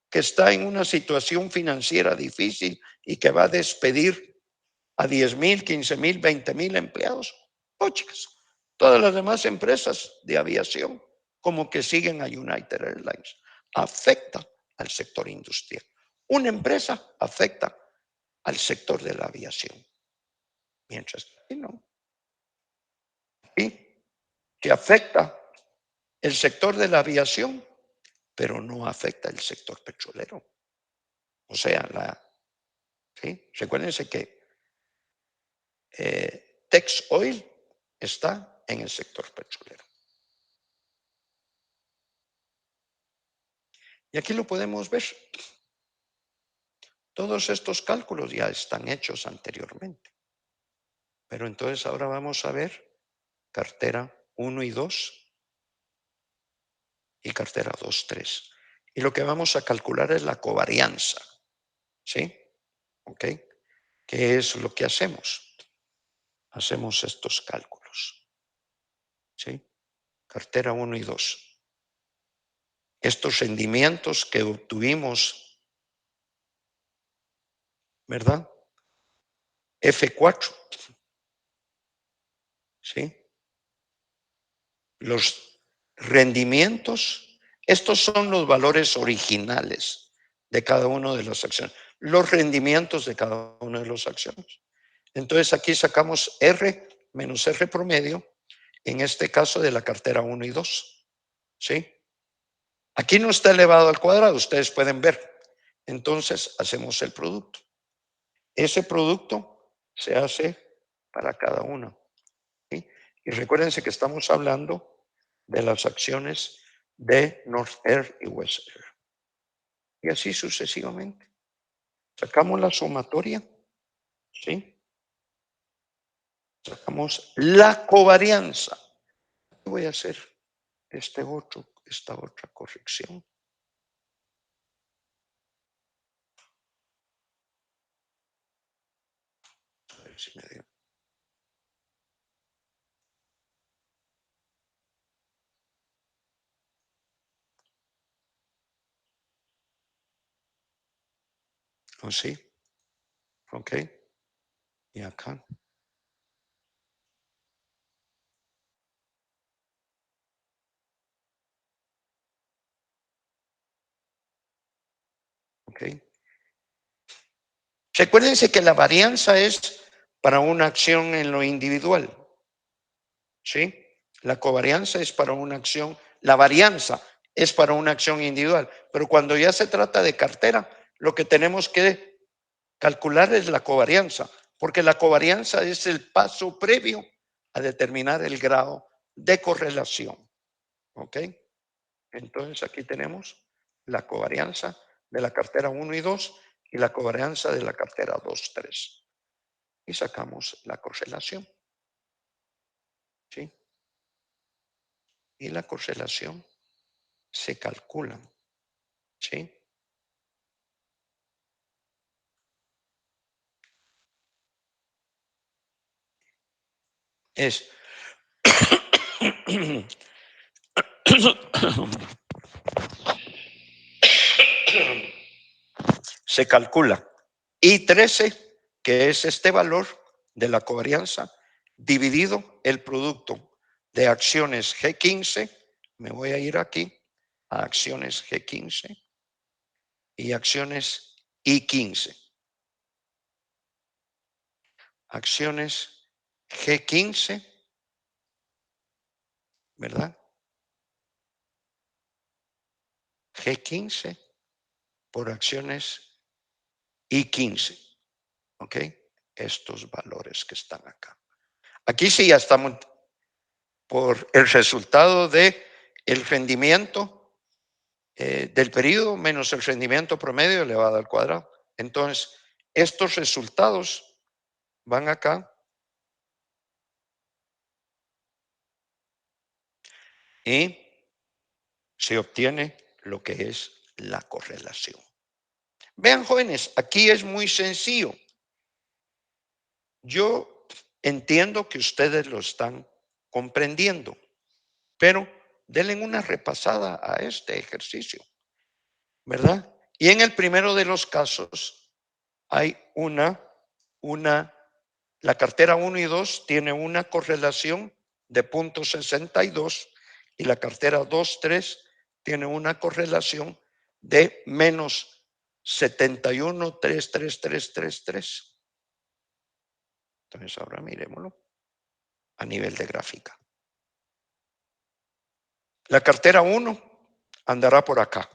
Speaker 2: que está en una situación financiera difícil y que va a despedir a 10,000, 15,000, 20,000 empleados. Oh, chicas, todas las demás empresas de aviación como que siguen a United Airlines. Afecta al sector industrial. Una empresa afecta al sector de la aviación. Mientras que aquí no. Y que afecta el sector de la aviación, pero no afecta el sector petrolero. O sea, ¿sí? Recuérdense que Tex Oil está en el sector petrolero. Y aquí lo podemos ver. Todos estos cálculos ya están hechos anteriormente. Pero entonces ahora vamos a ver cartera 1 y 2 y cartera 2, 3. Y lo que vamos a calcular es la covarianza. ¿Sí? ¿Ok? ¿Qué es lo que hacemos? Hacemos estos cálculos. ¿Sí? Cartera 1 y 2. Estos rendimientos que obtuvimos, ¿verdad? F4. ¿Sí? Los rendimientos, estos son los valores originales de cada una de las acciones, los rendimientos de cada una de las acciones. Entonces aquí sacamos R menos R promedio, en este caso de la cartera 1 y 2. ¿Sí? Aquí no está elevado al cuadrado, ustedes pueden ver. Entonces hacemos el producto. Ese producto se hace para cada uno. ¿Sí? Y recuérdense que estamos hablando de las acciones de North Air y West Air. Y así sucesivamente. Sacamos la sumatoria, ¿sí? Sacamos la covarianza. Voy a hacer esta otra corrección. A ver si me dio. ¿O sí? Ok. Y acá. Ok. Recuérdense que la varianza es para una acción en lo individual. ¿Sí? La covarianza es para una acción, la varianza es para una acción individual. Pero cuando ya se trata de cartera, lo que tenemos que calcular es la covarianza, porque la covarianza es el paso previo a determinar el grado de correlación. ¿Ok? Entonces aquí tenemos la covarianza de la cartera 1 y 2 y la covarianza de la cartera 2, 3. Y sacamos la correlación. ¿Sí? Y la correlación se calcula. ¿Sí? Es se calcula I13, que es este valor de la covarianza, dividido el producto de acciones G15, me voy a ir aquí a acciones G15 y acciones I15. Acciones G15, ¿verdad? G15 por acciones y 15. ¿Ok? Estos valores que están acá. Aquí sí ya estamos por el resultado de el rendimiento del periodo menos el rendimiento promedio elevado al cuadrado. Entonces, estos resultados van acá y se obtiene lo que es la correlación. Vean, jóvenes, aquí es muy sencillo. Yo entiendo que ustedes lo están comprendiendo, pero denle una repasada a este ejercicio, ¿verdad? Y en el primero de los casos hay la cartera 1 y 2 tiene una correlación de 0.62 y la cartera 2, 3 tiene una correlación de menos 71,33333. Entonces ahora miremoslo a nivel de gráfica. La cartera 1 andará por acá.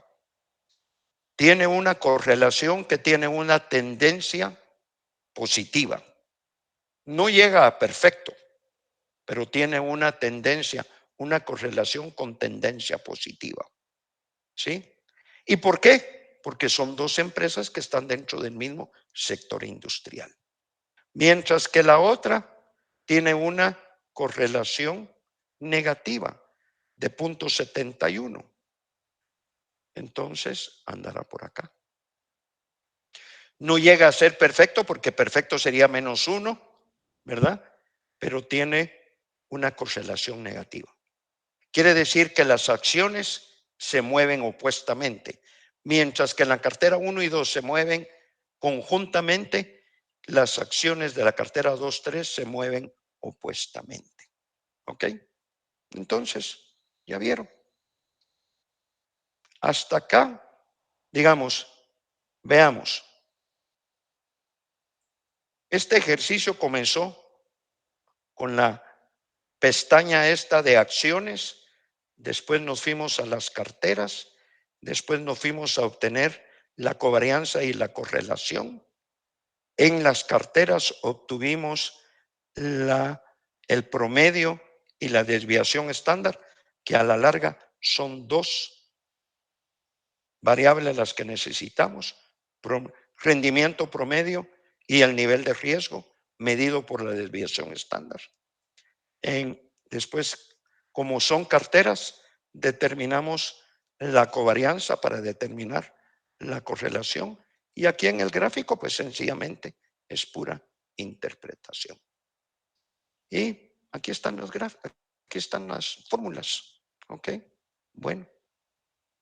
Speaker 2: Tiene una correlación que tiene una tendencia positiva. No llega a perfecto, pero tiene una tendencia, una correlación con tendencia positiva. ¿Sí? ¿Y por qué? Porque son dos empresas que están dentro del mismo sector industrial. Mientras que la otra tiene una correlación negativa de 0.71. Entonces andará por acá. No llega a ser perfecto porque perfecto sería -1, ¿verdad? Pero tiene una correlación negativa. Quiere decir que las acciones se mueven opuestamente. Mientras que en la cartera 1 y 2 se mueven conjuntamente, las acciones de la cartera 2, 3 se mueven opuestamente. ¿Ok? Entonces, ya vieron. Hasta acá, digamos, veamos. Este ejercicio comenzó con la pestaña esta de acciones, después nos fuimos a las carteras, después nos fuimos a obtener la covarianza y la correlación. En las carteras obtuvimos el promedio y la desviación estándar, que a la larga son dos variables las que necesitamos, rendimiento promedio y el nivel de riesgo medido por la desviación estándar. Después, como son carteras, determinamos la covarianza para determinar la correlación. Y aquí en el gráfico, pues sencillamente es pura interpretación. Y aquí están los gráficos, aquí están las fórmulas. ¿Ok? Bueno,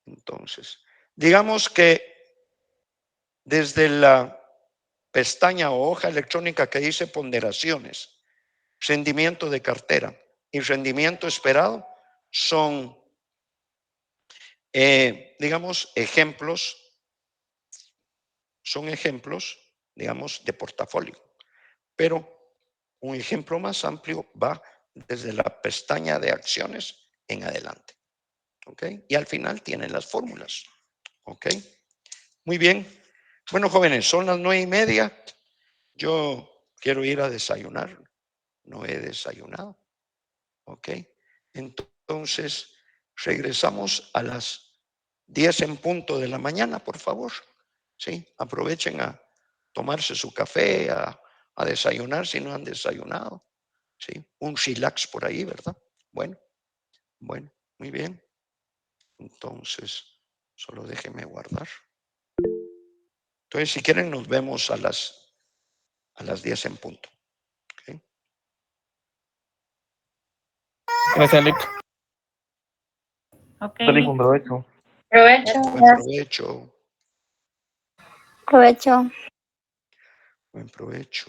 Speaker 2: entonces, digamos que desde la pestaña o hoja electrónica que dice ponderaciones, rendimiento de cartera y rendimiento esperado son, digamos, son ejemplos, digamos, de portafolio. Pero un ejemplo más amplio va desde la pestaña de acciones en adelante. ¿Ok? Y al final tienen las fórmulas. ¿Ok? Muy bien. Bueno, jóvenes, son las 9:30. Yo quiero ir a desayunar. No he desayunado. ¿Ok? Entonces, regresamos a las 10 en punto de la mañana, por favor. Sí, aprovechen a tomarse su café, a desayunar si no han desayunado. Sí, un relax por ahí, ¿verdad? Bueno, muy bien. Entonces, solo déjenme guardar. Entonces, si quieren, nos vemos a las 10 en punto. ¿Okay?
Speaker 4: Gracias, Lick.
Speaker 3: Ok.
Speaker 4: Buen provecho.
Speaker 1: Provecho.
Speaker 2: Buen provecho.
Speaker 1: Provecho.
Speaker 2: Buen provecho.